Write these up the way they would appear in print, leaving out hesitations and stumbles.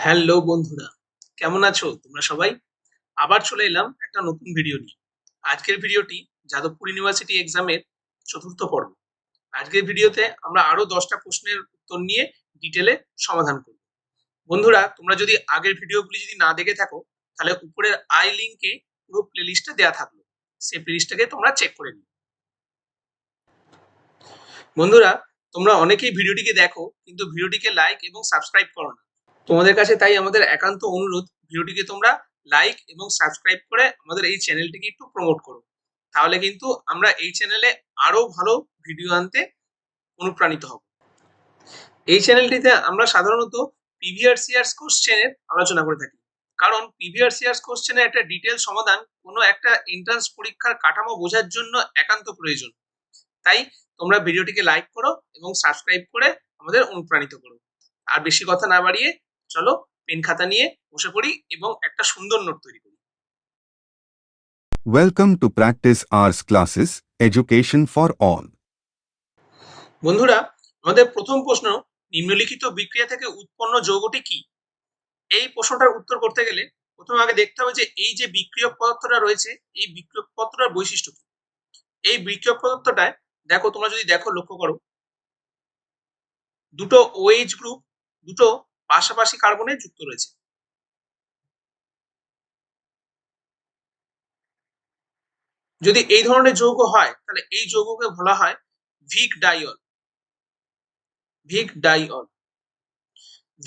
Hello বন্ধুরা, কেমন আছো তোমরা সবাই? আবার চলে এলাম একটা নতুন ভিডিও নিয়ে। আজকের ভিডিওটি যাদবপুর ইউনিভার্সিটি এক্সামের ৪র্থ পর্ব। আজকের ভিডিওতে আমরা আরো ১০টা প্রশ্নের উত্তর নিয়ে ডিটেইলে সমাধান করব। বন্ধুরা, তোমরা যদি আগের ভিডিওগুলি যদি না দেখে থাকো, তাহলে উপরের আই লিংকে পুরো প্লেলিস্টটা দেয়া থাকলো। সেই প্লেলিস্টটাকে তোমরা চেক করে নিও। বন্ধুরা, তোমরা অনেকেই ভিডিওটিকে দেখো কিন্তু ভিডিওটিকে লাইক এবং সাবস্ক্রাইব করো না। তোমাদের কাছে তাই আমাদের একান্ত অনুরোধ, ভিডিওটিকে তোমরা লাইক এবং সাবস্ক্রাইব করে আমাদের এই চ্যানেলটিকে একটু প্রমোট করো। তাহলে কিন্তু আমরা এই চ্যানেলে আরো ভালো ভিডিও আনতে অনুপ্রাণিত হব। এই চ্যানেলটিতে আমরা সাধারণত প্রিভিয়াস ইয়ার্স কোশ্চেনের আলোচনা করে থাকি। কারণ প্রিভিয়াস ইয়ার্স কোশ্চেনের একটা ডিটেইলস সমাধান কোনো একটা এন্ট্রান্স পরীক্ষার কাঠামো বোঝার জন্য একান্ত প্রয়োজন। তাই তোমরা ভিডিওটিকে লাইক করো এবং সাবস্ক্রাইব করে আমাদের অনুপ্রাণিত করো। আর বেশি কথা না বাড়িয়ে চলো পেন খাতা নিয়ে বসে পড়ি এবং একটা সুন্দর নোট তৈরি করি। Welcome to Practice Hours Classes, Education for All. বন্ধুরা, আমাদের প্রথম প্রশ্ন, নিম্নলিখিত বিক্রিয়া থেকে উৎপন্ন যৌগটি কি? এই প্রশ্নটার উত্তর করতে গেলে প্রথমে আগে দেখতে হবে যে এই যে বিক্রিয়ক পদার্থটা রয়েছে, এই বিক্রিয়ক পদার্থটার বৈশিষ্ট্য কি। এই বিক্রিয়ক পদার্থটায় দেখো, তোমরা যদি দেখো, লক্ষ্য করো, দুটো OH গ্রুপ দুটো পাশাপাশি কার্বনে যুক্ত রয়েছে। যদি এই ধরনের যৌগ হয় তাহলে এই যৌগকে বলা হয় ভিক ডাইয়ল। ভিক ডাইয়ল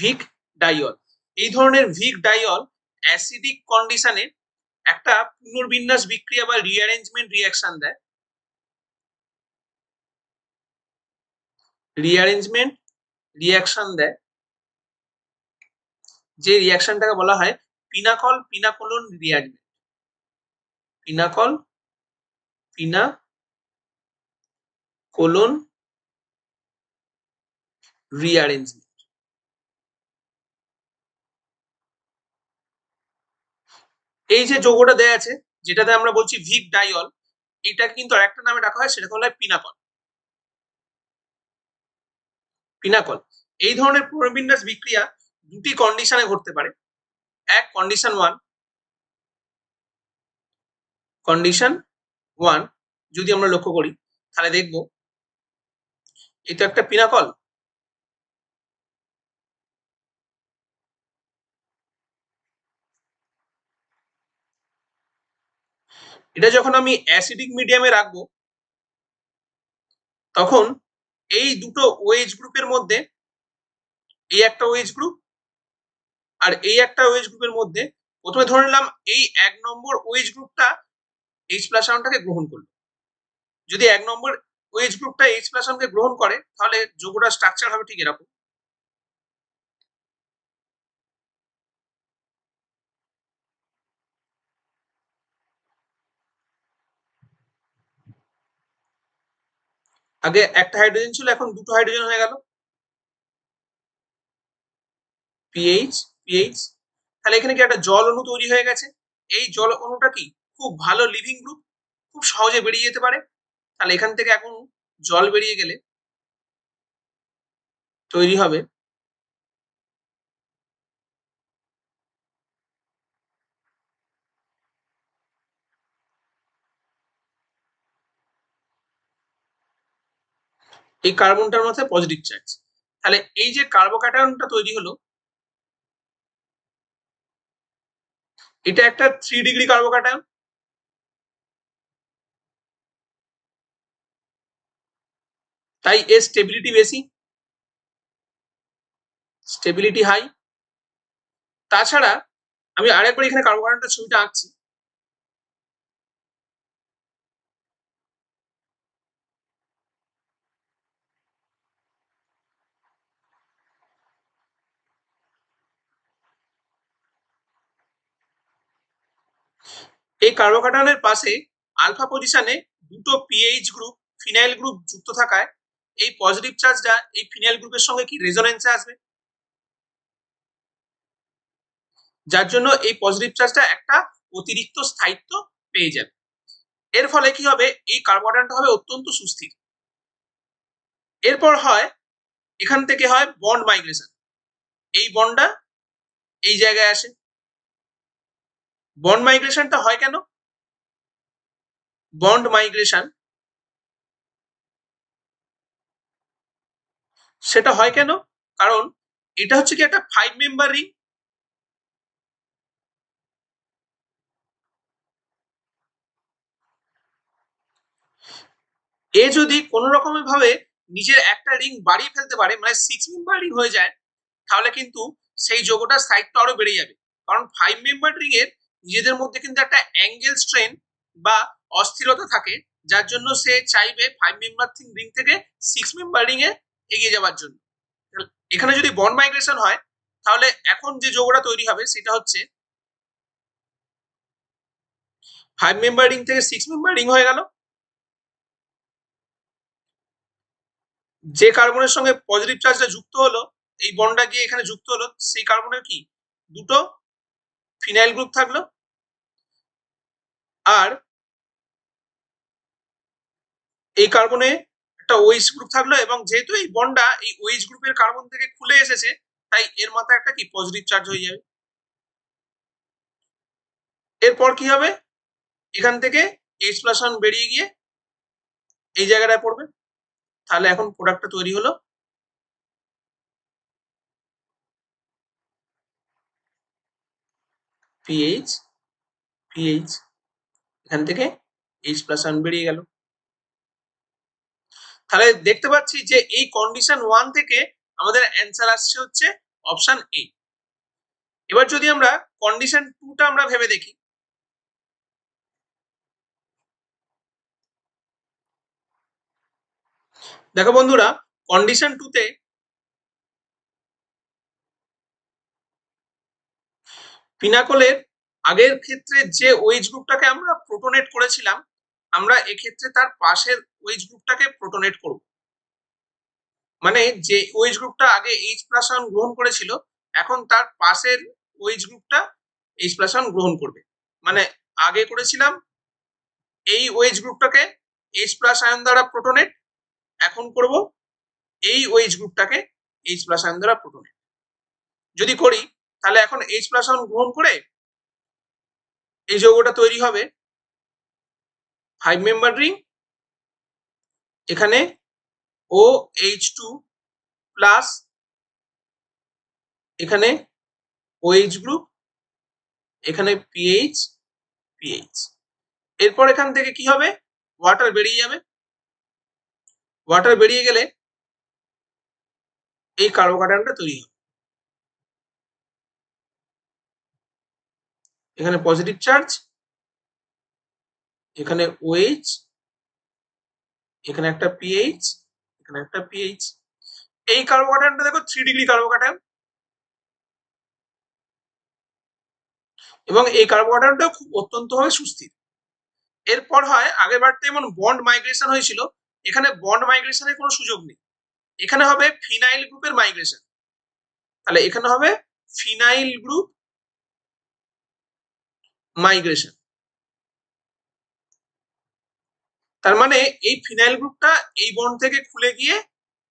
ভিক ডাইয়ল এই ধরনের ভিক ডাইয়ল অ্যাসিডিক কন্ডিশনে একটা পুনর্বিন্যাস বিক্রিয়া বা রিঅ্যারেঞ্জমেন্ট রিঅ্যাকশন দেয়। রিঅ্যারেঞ্জমেন্ট রিঅ্যাকশন দেয়, যে রিঅ্যাকশনটাকে বলা হয় pinacol pinacolone rearrangement. Pinacol pinacolone rearrangement. এই যে যৌগটা দেয়া আছে, যেটাতে আমরা বলছি ভিক ডাইয়ল, এটা কিন্তু আরেকটা নামে ডাকা হয়, সেটা হলো পিনাকল। পিনাকল এই ধরনের পুনর্বিন্যাস বিক্রিয়া দুটি কন্ডিশনে ঘটতে পারে। এক, কন্ডিশন ওয়ান যদি আমরা লক্ষ্য করি তাহলে দেখব এটা একটা পিনাকল। এটা যখন আমি অ্যাসিডিক মিডিয়ামে রাখবো, তখন এই দুটো OH গ্রুপের মধ্যে, এই একটা OH গ্রুপ আর এই একটা OH গ্রুপের মধ্যে, প্রথমে ধরে নিলাম এই 1 নম্বর OH গ্রুপটা H+ আয়নটাকে গ্রহণ করলো। যদি 1 নম্বর OH গ্রুপটা H+ আয়নকে গ্রহণ করে তাহলে যৌগটার স্ট্রাকচার হবে ঠিক এরকম। আগে একটা হাইড্রোজেন ছিল, এখন দুটো হাইড্রোজেন হয়ে গেল, পিএইচ পিএইচ। তাহলে এখানে কি একটা জল অণু তৈরি হয়ে গেছে। এই জল অণুটা কি খুব ভালো লিভিং গ্রুপ, খুব সহজে বেরিয়ে যেতে পারে। তাহলে এখান থেকে এখন জল বেরিয়ে গেলে তৈরি হবে এই কার্বনটার মধ্যে পজিটিভ চার্জ। তাহলে এই যে কার্বোক্যাটায়নটা তৈরি হলো, এটা একটা 3 ডিগ্রি কার্বোক্যাটায়ন। তাই এর স্টেবিলিটি বেশি, স্টেবিলিটি হাই। তাছাড়া আমি আরেকবার এখানে কার্বোক্যাটায়নটার ছবিটা আঁকছি। এই কার্বোক্যাটায়নের পাশে আলফা পজিশনে দুটো পিএইচ গ্রুপ ফিনাইল গ্রুপ যুক্ত থাকায় এই পজিটিভ চার্জটা এই ফিনাইল গ্রুপের সঙ্গে কি রেজোনেন্সে আসবে, যার জন্য এই পজিটিভ চার্জটা একটা অতিরিক্ত স্থায়িত্ব পেয়ে যাবে। এর ফলে কি হবে, এই কার্বোক্যাটায়নটা হবে অত্যন্ত সুস্থির। এরপর হয়, এখান থেকে হয় বন্ড মাইগ্রেশন। এই বন্ডটা এই জায়গায় আসে। বন্ড মাইগ্রেশনটা হয় কেন? বন্ড মাইগ্রেশন সেটা হয় কেন? কারণ এটা হচ্ছে কি একটা 5 মেম্বার রিং। এ যদি কোনো রকমের ভাবে নিজের একটা রিং বাড়িয়ে ফেলতে পারে, মানে 6 মেম্বার রিং হয়ে যায়, তাহলে কিন্তু সেই যৌগটার স্থায়িত্ব আরো বেড়ে যাবে। কারণ 5 মেম্বার রিং এর নিজেদের মধ্যে কিন্তু একটা অ্যাঙ্গেল স্ট্রেন বা অস্থিরতা থাকে, যার জন্য সে চাইবে 5 মেম্বার রিং থেকে 6 মেম্বার রিং এ এগিয়ে যাওয়ার জন্য। এখানে যদি বন্ড মাইগ্রেশন হয়, তাহলে এখন যে যৌগটা তৈরি হবে সেটা হচ্ছে 5 মেম্বার রিং থেকে 6 মেম্বার রিং হয়ে গেল। যে কার্বনের সঙ্গে পজিটিভ চার্জটা যুক্ত হলো, এই বন্ডটা গিয়ে এখানে যুক্ত হলো, সেই কার্বনের কি দুটো ফিনাইল গ্রুপ থাকলো, আর এই কার্বনে একটা ওএইচ গ্রুপ থাকলো, এবং যেহেতু এই বন্ডটা এই ওএইচ গ্রুপের কার্বন থেকে খুলে এসেছে, তাই এর মাথায় একটা কি পজিটিভ চার্জ হয়ে যাবে। এরপর কি হবে, এখান থেকে H+1 বেরিয়ে গিয়ে এই জায়গাটায় পড়বে। তাহলে এখন প্রোডাক্টটা তৈরি হলো পিএইচ পিএইচ, এখান থেকে H+1 বেরিয়ে গেল। তাহলে দেখতে পাচ্ছি যে এই কন্ডিশন 1 থেকে আমাদের অ্যান্সার আসছে হচ্ছে অপশন এ। এবার যদি আমরা কন্ডিশন 2টা আমরা ভেবে দেখি, দেখো বন্ধুরা, কন্ডিশন 2তে পিনাকলের আগের ক্ষেত্রে যে ওএইচ গ্রুপটাকে আমরা প্রোটোনেট করেছিলাম, আমরা এক্ষেত্রে তার পাশের ওএইচ গ্রুপটাকে প্রোটোনেট করব। মানে যে ওএইচ গ্রুপটা আগে H+1 গ্রহণ করেছিল, এখন তার পাশের ওএইচ গ্রুপটা H+1 গ্রহণ করবে। মানে আগে করেছিলাম এই ওএইচ গ্রুপটাকে H+ আয়ন দ্বারা প্রোটোনেট, এখন করব এই ওএইচ গ্রুপটাকে H+ আয়ন দ্বারা প্রোটোনেট। যদি করি তাহলে এখন H+ আয়ন গ্রহণ করে এই যৌগটা তৈরি হবে 5 মেম্বার রিং, এখানে OH2 প্লাস, এখানে OH গ্রুপ, এখানে পিএইচ পিএইচ। এরপর এখান থেকে কি হবে, ওয়াটার বেরিয়ে যাবে। ওয়াটার বেরিয়ে গেলে এই কার্বোকাটায়নটা তৈরি হবে। এখানে পজিটিভ চার্জ, এখানে OH, এখানে একটা পিএইচ, এখানে একটা পিএইচ। এই কার্বোকাটায়নটা দেখো 3 ডিগ্রি কার্বোকাটায়ন, এবং এই কার্বোকাটায়নটাও খুব অত্যন্তভাবে সুস্থির। এরপর হয় আগের বারটা যেমন বন্ড মাইগ্রেশন হয়েছিল, এখানে বন্ড মাইগ্রেশনের কোনো সুযোগ নেই, এখানে হবে ফিনাইল গ্রুপের মাইগ্রেশন। তাহলে এখানে হবে ফিনাইল গ্রুপ মাইগ্রেশন। তার মানে এই ফিনাইল গ্রুপটা এই বন্ড থেকে খুলে গিয়ে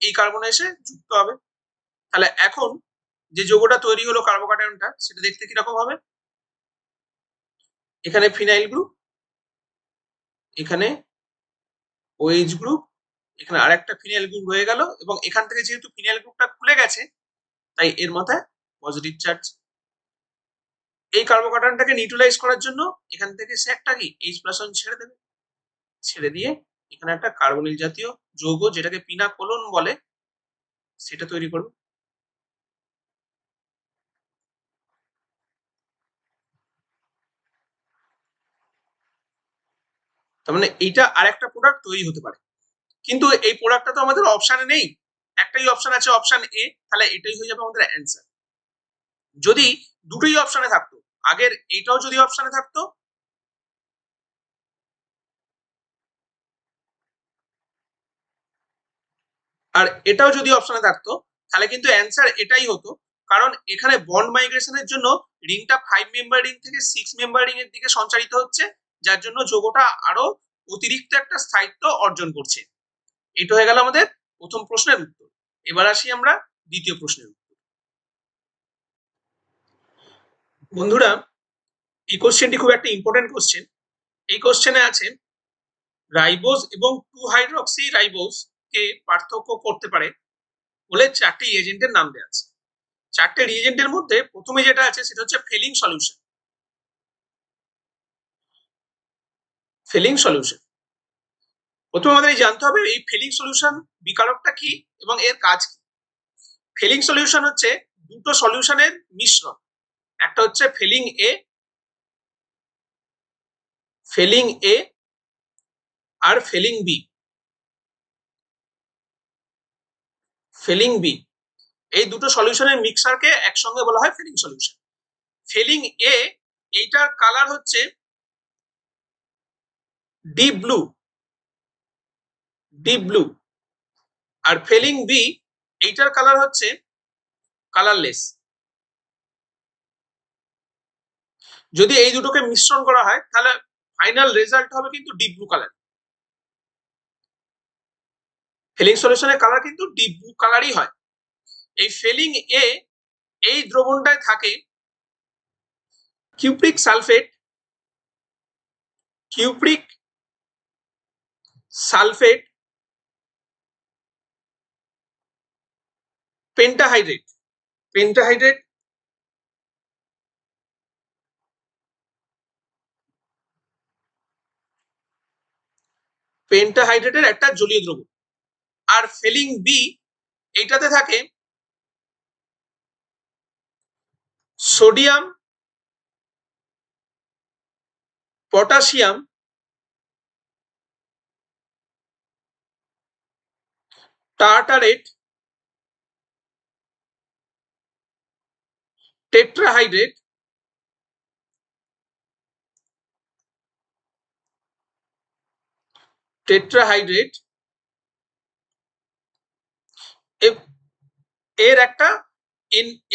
এই কার্বনে এসে যুক্ত হবে। তাহলে এখন যে যৌগটা তৈরি হলো কার্বোকাটায়নটা, সেটা দেখতে কিরকম হবে, এখানে ফিনাইল গ্রুপ, এখানে ওএইচ গ্রুপ, এখানে আরেকটা ফিনাইল গ্রুপ হয়ে গেল, এবং এখান থেকে যেহেতু ফিনাইল গ্রুপটা খুলে গেছে, তাই এর মাথায় পজিটিভ চার্জ। এই কার্বোকাটায়নটাকে নিউট্রালাইজ করার জন্য এখান থেকে সে একটা কি H+1 ছেড়ে দেবে, ছেড়ে দিয়ে এখানে একটা কার্বনিল জাতীয় যৌগ, যেটাকে পিনাকোলন বলে, সেটা তৈরি করবে। তার মানে এইটা আরেকটা প্রোডাক্ট তৈরি হতে পারে। কিন্তু এই প্রোডাক্টটা তো আমাদের অপশানে নেই, একটাই অপশন আছে, অপশন এ, তাহলে এটাই হয়ে যাবে আমাদের অ্যান্সার। যদি দুটোই অপশনে থাকতো, আগের এইটাও যদি অপশনে থাকতো, আর এটাও যদি অপশনে থাকতো, তাহলে কিন্তু অ্যান্সার এটাই হতো। কারণ এখানে বন্ড মাইগ্রেশনের জন্য রিংটা 5 মেম্বার রিং থেকে 6 মেম্বার রিং এর দিকে সঞ্চারিত হচ্ছে, যার জন্য যৌগটা আরো অতিরিক্ত একটা স্থায়িত্ব অর্জন করছে। এটা হয়ে গেল আমাদের প্রথম প্রশ্নের উত্তর। এবার আসি আমরা দ্বিতীয় প্রশ্নের উত্তর। বন্ধুরা, এই কোশ্চেনটি খুব একটা ইম্পর্টেন্ট কোশ্চেন। এই কোশ্চেনে আছে রাইবোজ এবং 2 হাইড্রক্সি রাইবোজ কে পার্থক্য করতে পারে বলে 4টি রিএজেন্টের নাম দেওয়া আছে। 4টে রিএজেন্টের মধ্যে প্রথমে যেটা আছে সেটা হচ্ছে ফেলিং সলিউশন। ফেলিং সলিউশন প্রথমে আমাদের জানতে হবে এই ফেলিং সলিউশন বিকারকটা কি এবং এর কাজ কি। ফেলিং সলিউশন হচ্ছে দুটো সলিউশনের মিশ্রণ। একটা হচ্ছে ফেলিং এ আর ফেলিং বি। ফেলিং বি এই দুটো সলিউশনের মিক্সারকে একসঙ্গে বলা হয় ফেলিং সলিউশন। ফেলিং এ এইটার কালার হচ্ছে ডিপ ব্লু, আর ফেলিং বি এইটার কালার হচ্ছে কালারলেস। যদি এই দুটোকে মিশ্রণ করা হয় তাহলে ফাইনাল রেজাল্ট হবে কিন্তু ডিপ ব্লু কালার। ফেলিং সলিউশনের কালার কিন্তু ডিপ ব্লু কালারই হয়। এই ফেলিং এ এই দ্রবণটায় থাকে কিউপ্রিক সালফেট, পেন্টাহাইড্রেট পেন্টাহাইড্রেটের একটা জলীয় দ্রবণ। আর ফেলিং বি এইটাতে থাকে সোডিয়াম, পটাশিয়াম, টার্টারেট, টেট্রাহাইড্রেট, এর একটা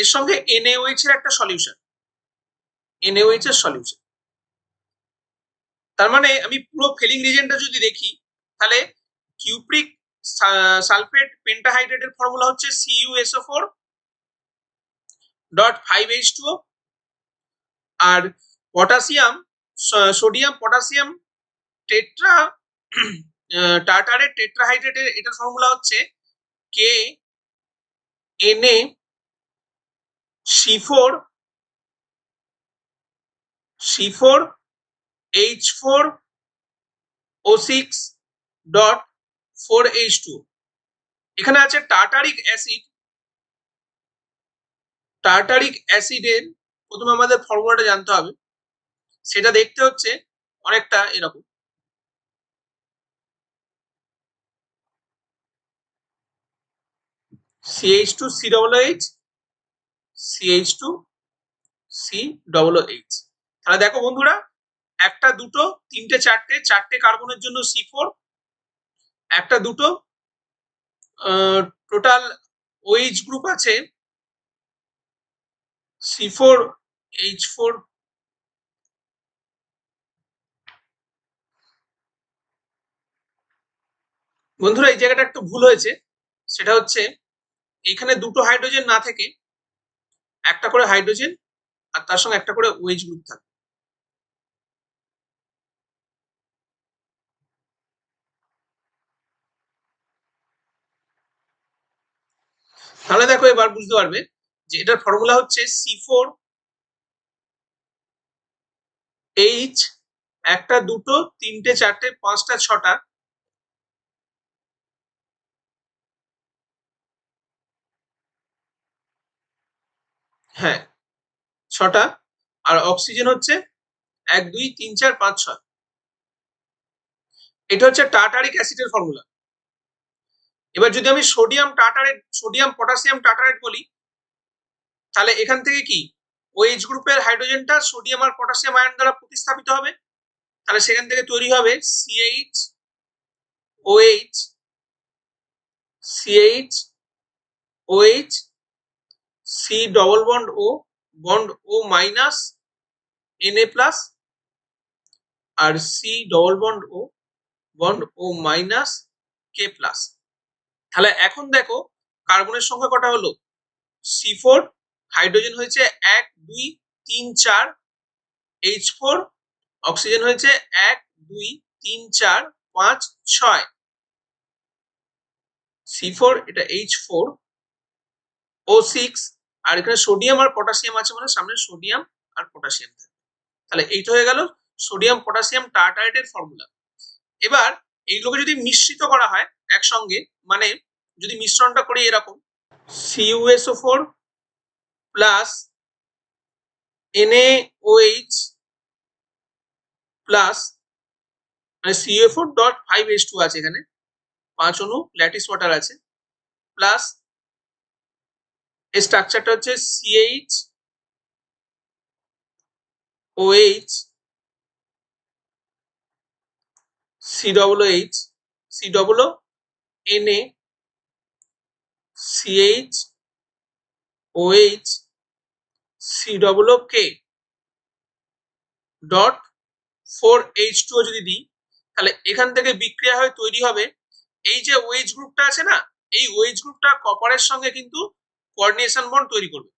এর সঙ্গে NaOH এর একটা সলিউশন, NaOH এর সলিউশন। তার মানে আমি পুরো ফেলিং রিজেন্টটা যদি দেখি তাহলে কিউপ্রিক সালফেট পেন্টাহাইড্রেটের ফর্মুলা হচ্ছে CuSO4.5H2O, আর পটাশিয়াম সোডিয়াম পটাশিয়াম টেট্রা টার্টারেট টেট্রাহাইড্রেটের এটার ফর্মুলা হচ্ছে KNaC4H4O6.4H2O। এখানে আছে টার্টারিক অ্যাসিডের প্রথমে আমাদের ফর্মুলাটা জানতে হবে। সেটা দেখতে হচ্ছে অনেকটা এরকম। CH2COOH তাহলে দেখো বন্ধুরা, একটা দুটো তিনটে চারটে কার্বনের জন্য C4, একটা দুটো টোটাল OH গ্রুপ আছে C4H4। বন্ধুরা এই জায়গাটা একটু ভুল হয়েছে, সেটা হচ্ছে এখানে দুটো হাইড্রোজেন না থেকে একটা করে হাইড্রোজেন আর তার সঙ্গে একটা করে OH গ্রুপ থাকে। তাহলে দেখো এবার বুঝতে পারবে যে এটার ফর্মুলা হচ্ছে C4H, একটা দুটো তিনটে চারটে পাঁচটা ছটা, হ্যাঁ ছটা, আর অক্সিজেন হচ্ছে 1 2 3 4 5 6। এটা হচ্ছে টার্টারিক অ্যাসিডের ফর্মুলা। এবার যদি আমি সোডিয়াম পটাশিয়াম টার্টারেট বলি তাহলে এখান থেকে কি OH গ্রুপের হাইড্রোজেনটা সোডিয়াম আর পটাশিয়াম আয়ন দ্বারা প্রতিস্থাপিত হবে। তাহলে সেখান থেকে তৈরি হবে CHOH C double bond O minus Na plus, আর C double bond O minus K plus. তাহলে এখন দেখো কার্বনের সংখ্যা কটা হলো, C4 হাইড্রোজেন হয়েছে 1 2 3 4 H4, অক্সিজেন হয়েছে 1 2 3 4 5 6, C4 এটা H4 O6, আর এখানে সোডিয়াম আর পটাশিয়াম আছে মানে সামনে সোডিয়াম আর পটাশিয়াম থাকবে। তাহলে এইটা হয়ে গেল সোডিয়াম পটাশিয়াম টার্টারেটের ফর্মুলা। এবার এইগুলোকে যদি মিশ্রিত করা হয় একসঙ্গে, মানে যদি মিশ্রণটা করি এরকম CuSO4 প্লাস NaOH প্লাস মানে CuO4.5H2 আছে এখানে 5 অণু ল্যাটিস ওয়াটার আছে, প্লাস এর স্ট্রাকচারটা হচ্ছে CH OH COOH Na CH OH COOK.4H2 যদি দিই, তাহলে এখান থেকে বিক্রিয়া হয়ে তৈরি হবে এই যে OH গ্রুপটা আছে না, এই OH গ্রুপটা কপারের সঙ্গে কিন্তু কোঅর্ডিনেশন বন্ড তৈরি করবে।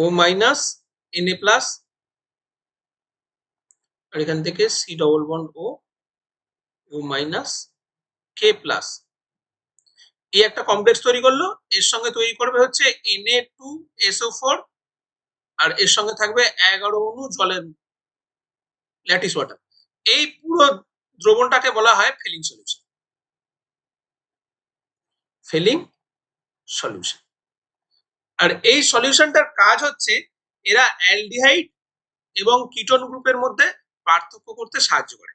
O মাইনাস Na প্লাস, আর এখান থেকে C double bond O minus K plus, এই একটা কমপ্লেক্স তৈরি করলো, এর সঙ্গে তৈরি করবে হচ্ছে Na2SO4, আর এর সঙ্গে থাকবে 11 অণু জলের ল্যাটিস ওয়াটার। এই পুরো দ্রবণটাকে বলা হয় ফেলিং সলিউশন। Fehling solution. আর এই সলিউশনটার কাজ হচ্ছে এরা অ্যালডিহাইড এবং কিটোন গ্রুপের মধ্যে পার্থক্য করতে সাহায্য করে।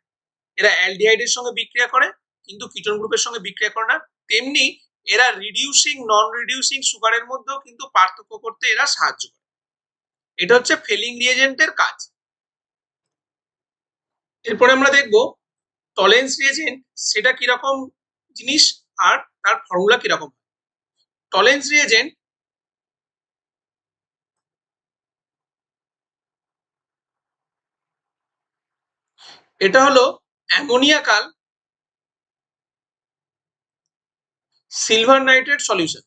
এরা অ্যালডিহাইডের সঙ্গে বিক্রিয়া করে কিন্তু কিটোন গ্রুপের সঙ্গে বিক্রিয়া করে না, তেমনি এরা রিডিউসিং নন রিডিউসিং সুগারের মধ্যেও কিন্তু পার্থক্য করতে এরা সাহায্য করে। এটা হচ্ছে ফেলিং রিয়েজেন্টের কাজ। এরপরে আমরা দেখব টলেন্স রিয়েজেন্ট সেটা কিরকম জিনিস আর তার ফর্মুলা কিরকম। টলেন্স রিয়েজেন্ট এটা হলো অ্যামোনিয়াকাল সিলভার নাইট্রেট সলিউশন,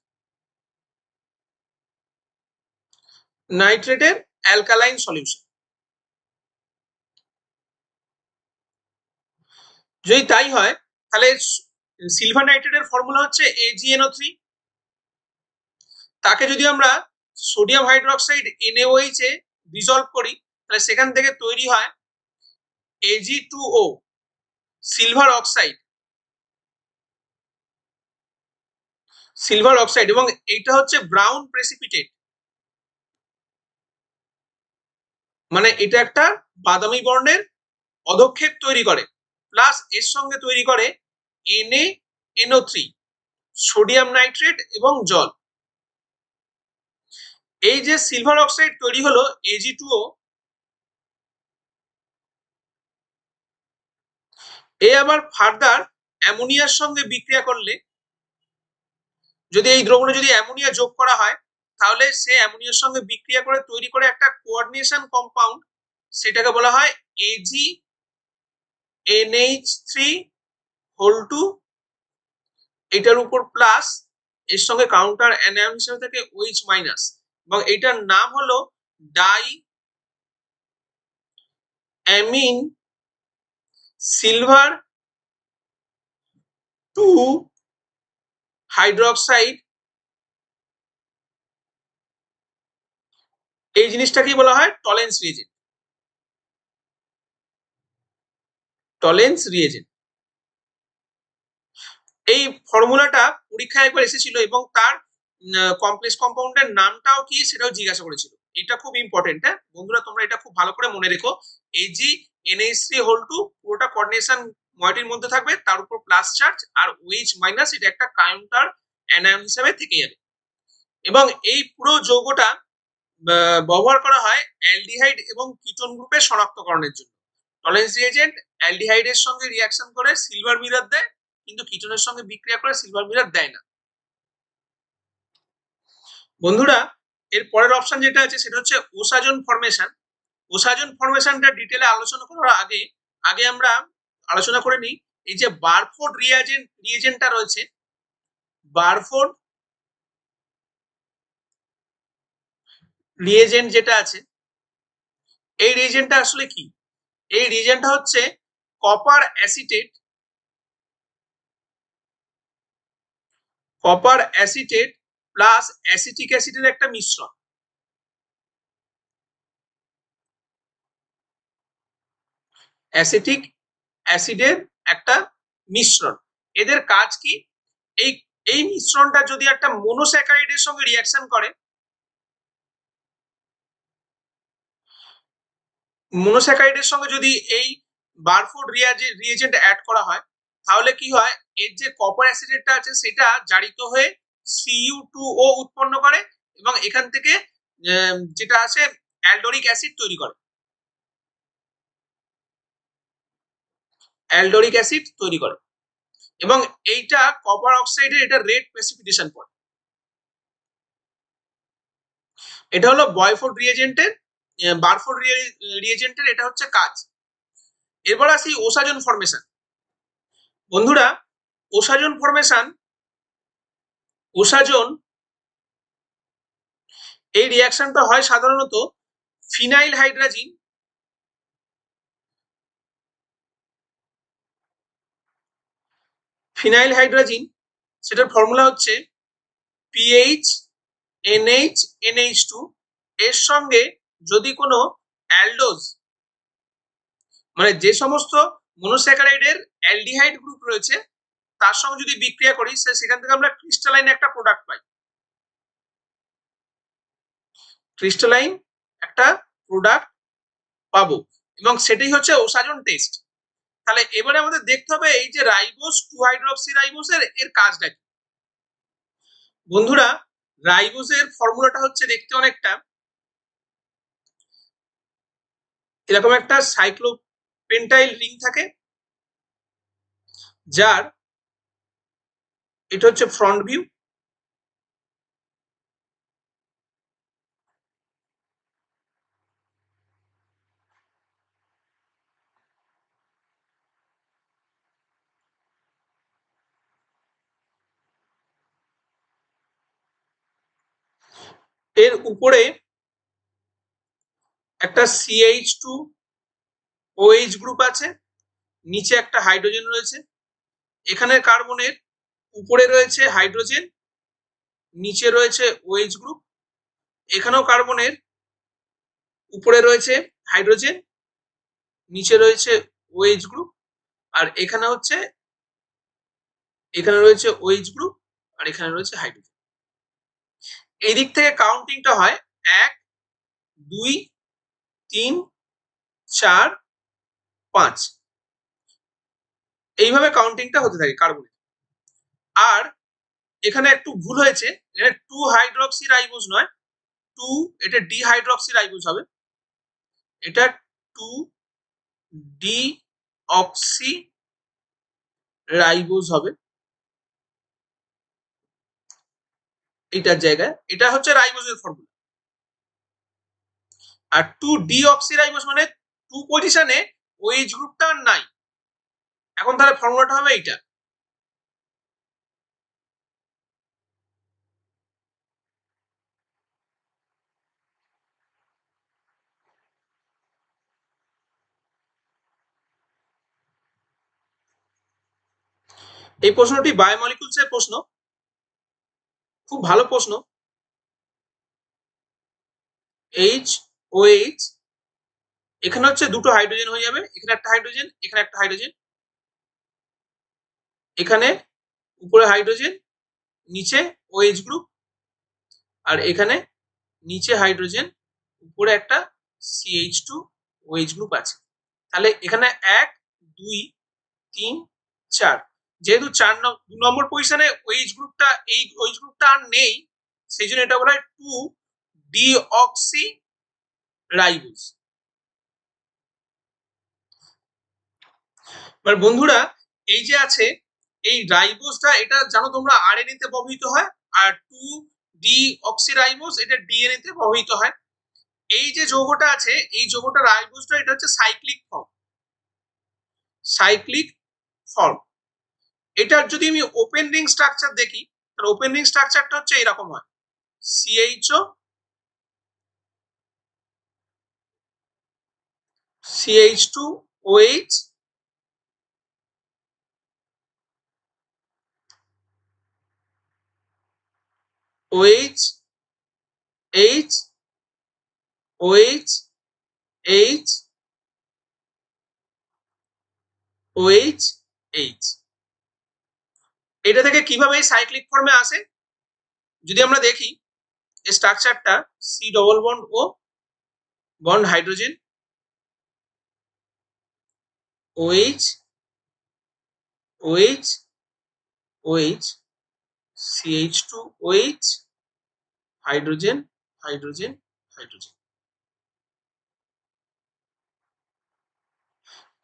নাইট্রেটের অ্যালকালাইন সলিউশন। যদি তাই হয় তাহলে সিলভার নাইট্রেটের ফর্মুলা হচ্ছে AgNO3, তাকে যদি আমরা সোডিয়াম হাইড্রোক্সাইড NaOH এ ডিজলভ করি তাহলে সেখান থেকে তৈরি হয় Ag2O সিলভার অক্সাইড, এবং এইটা হচ্ছে ব্রাউন প্রেসিপিটেট, মানে এটা একটা বাদামি বর্ণের অধক্ষেপ তৈরি করে, প্লাস এর সঙ্গে তৈরি করে NaNO3 সোডিয়াম নাইট্রেট এবং জল। এই যে সিলভার অক্সাইড তৈরি হলো Ag2O, এ আবার ফার্দার অ্যামোনিয়ার সঙ্গে বিক্রিয়া করলে, যদি এই দ্রবণে যদি অ্যামোনিয়া যোগ করা হয় তাহলে সে অ্যামোনিয়ার সঙ্গে বিক্রিয়া করে তৈরি করে একটা কোঅর্ডিনেশন কম্পাউন্ড, সেটাকে বলা হয় AgNH3(2), এটার উপর প্লাস এর সঙ্গে কাউন্টার অ্যানায়ন হিসেবে থাকে OH মাইনাস, এবং এটার নাম হলো ডাই অ্যামিন সিলভার 2 হাইড্রোক্সাইড। এই জিনিসটাকেই বলা হয় টলেন্স রিয়েজেন্ট। টলেন্স রিয়েজেন্ট এই ফর্মুলাটা পরীক্ষায় একবার এসেছিল এবং তার কমপ্লেক্স কম্পাউন্ডের নামটাও কি সেটাও জিজ্ঞাসা করেছিল। এটা খুব ইম্পর্টেন্ট, হ্যাঁ বন্ধুরা, তোমরা এটা খুব ভালো করে মনে রেখো। AgNH3(2) পুরোটা কোঅর্ডিনেশন ময়টির মধ্যে থাকবে, তার উপর প্লাস চার্জ আর OH মাইনাস, এটা একটা কাউন্টার অ্যানায়ন হিসেবে থেকে যাবে। এবং এই পুরো যৌগটা ব্যবহার করা হয় অ্যালডিহাইড এবং কিটোন গ্রুপের শনাক্তকরণের জন্য। টলেন্স রিয়েজেন্ট অ্যালডিহাইডের সঙ্গে রিঅ্যাকশন করে সিলভার মিরর দেয়, কিন্তু কিটোনের সঙ্গে বিক্রিয়া করে সিলভার মিরর দেয় না। বন্ধুরা, এর পরের অপশন যেটা আছে সেটা হচ্ছে ওসাজন ফরমেশন। ওসাজন ফরমেশনটা ডিটেলে আলোচনা করার আগে আগে আমরা আলোচনা করে নিই এই যে বারফোর্ড রিএজেন্টটা রয়েছে, বারফোর্ড রিএজেন্ট যেটা আছে, এই রিএজেন্টটা আসলে কি? এই রিএজেন্টটা হচ্ছে copper acetate, copper acetate plus acetic অ্যাসিডের একটা মিশ্রণ। অ্যাসিটিক অ্যাসিডের একটা মিশ্রণ। এদের কাজ কি? এই এই মিশ্রণটা যদি একটা মনোস্যাকারাইডের সঙ্গে রিঅ্যাকশন করে, মনোস্যাকারাইডের সঙ্গে যদি এই বারফোর্ড রিএজেন্ট অ্যাড করা হয় তাহলে কি হয়, এর যে কপার অ্যাসিডেটটা আছে সেটা জারিত হয়ে Cu2O উৎপন্ন করে এবং এখান থেকে যেটা আছে অ্যালডোরিক অ্যাসিড তৈরি করে, অ্যালডোরিক অ্যাসিড তৈরি করে এবং এইটা কপার অক্সাইডের এটা রেড প্রেসিপিটেশন পড়ে। এটা হলো বারফোর্ড রিএজেন্টের এটা হচ্ছে কাজ। এরপর আসি ওসাজন ফরমেশন। বন্ধুরা, ওসাজন ফরমেশন, ওসাজন এই রিঅ্যাকশনটা হয় সাধারণত ফিনাইল হাইড্রাজিন সেটার ফর্মুলা হচ্ছে PHNH এর সঙ্গে যদি কোনো অ্যালডোজ মানে যে সমস্ত মনোস্যাকারাইডের অ্যালডিহাইড গ্রুপ রয়েছে তার সঙ্গে যদি বিক্রিয়া করি সেখান থেকে আমরা ক্রিস্টালাইন একটা প্রোডাক্ট পাই, ক্রিস্টালাইন একটা প্রোডাক্ট পাবো এবং সেটাই হচ্ছে ওসাজন টেস্ট। তাহলে এবারে আমাদের দেখতে হবে এই যে রাইবোজ 2 হাইড্রক্সি রাইবোজের এর কাজটা কি। বন্ধুরা, রাইবোজের ফর্মুলাটা হচ্ছে দেখতে অনেকটা এরকম, একটা সাইক্লোপেন্টাইল রিং থাকে যার এটা হচ্ছে ফ্রন্ট ভিউ, এর উপরে একটা CH2OH গ্রুপ আছে, নিচে একটা হাইড্রোজেন রয়েছে। এখানে কার্বনের উপরে রয়েছে হাইড্রোজেন, নিচে রয়েছে OH গ্রুপ। এখানেও কার্বনের উপরে রয়েছে হাইড্রোজেন, নিচে রয়েছে OH গ্রুপ। আর এখানে রয়েছে OH গ্রুপ আর এখানে রয়েছে হাইড্রোজেন। এই দিক থেকে কাউন্টিংটা হয় 1 2 3 4 5, এইভাবে কাউন্টিংটা হতে থাকে কার্বনের। আর এখানে একটু ভুল হয়েছে, এটা 2 হাইড্রক্সি রাইবোজ নয়, এটা ডিহাইড্রক্সি রাইবোজ হবে, এটা 2 ডিঅক্সি রাইবোজ হবে এইটার জায়গায়। এটা হচ্ছে রাইবোজের ফর্মুলা। আর 2 ডিঅক্সি রাইবোজ মানে 2 পজিশনে OH গ্রুপটা আর নাই। এখন তাহলে ফর্মুলাটা হবে এইটা। এই প্রশ্নটি বায়োমলিকুলস এর প্রশ্ন, খুব ভালো প্রশ্ন। HOH, এখানে হচ্ছে দুটো হাইড্রোজেন হয়ে যাবে, এখানে একটা হাইড্রোজেন, এখানে একটা হাইড্রোজেন, এখানে উপরে হাইড্রোজেন, নিচে OH গ্রুপ, আর এখানে নিচে হাইড্রোজেন, উপরে একটা CH2OH গ্রুপ আছে। তাহলে এখানে 1 2 3 4, যেহেতু 2 নম্বর পজিশনে OH গ্রুপটা আর নেই, সেই জন্য এটা বলা হয় 2 ডিঅক্সি রাইবোজ। এবার বন্ধুরা, এই যে আছে এই রাইবোজটা, এটা জানো তোমরা আরএনএ তে ব্যবহৃত হয়, আর 2 ডিঅক্সিরাইবোজ এটা ডিএনএ তে ব্যবহৃত হয়। এই যে যৌগটা আছে এই যৌগটা রাইবোজটা এটা হচ্ছে সাইক্লিক ফর্ম, সাইক্লিক ফর্ম। এটার যদি আমি ওপেন রিং স্ট্রাকচার দেখি তাহলে ওপেন রিং স্ট্রাকচারটা হচ্ছে এরকম হয়, CHO CH2OH OH H OH H OH H। এটা থেকে কিভাবে সাইক্লিক ফর্মে আসে যদি আমরা দেখি স্ট্রাকচারটা C double bond O bond hydrogen OH OH OH CH2OH hydrogen hydrogen hydrogen.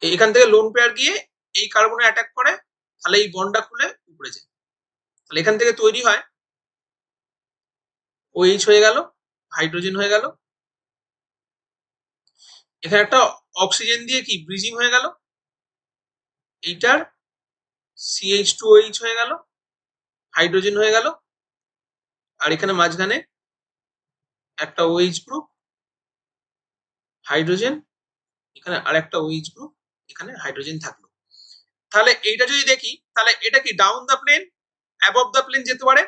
এখান থেকে লোন পেয়ার গিয়ে এই কার্বনে অ্যাটাক করে, তাহলে এই বন্ডটা খুলে উপরে যায়, তাহলে এখান থেকে তৈরি হয় OH হয়ে গেল, হাইড্রোজেন হয়ে গেল, এখানে একটা অক্সিজেন দিয়ে কি ব্রিজিং হয়ে গেল, এইটার CH2OH হয়ে গেল, হাইড্রোজেন হয়ে গেল, আর এখানে মাঝখানে একটা OH গ্রুপ হাইড্রোজেন, এখানে আরেকটা OH গ্রুপ, এখানে হাইড্রোজেন থাকলো। তাহলে এইটা যদি দেখি তাহলে এটা কি down the plane above the plane যেতে পারে,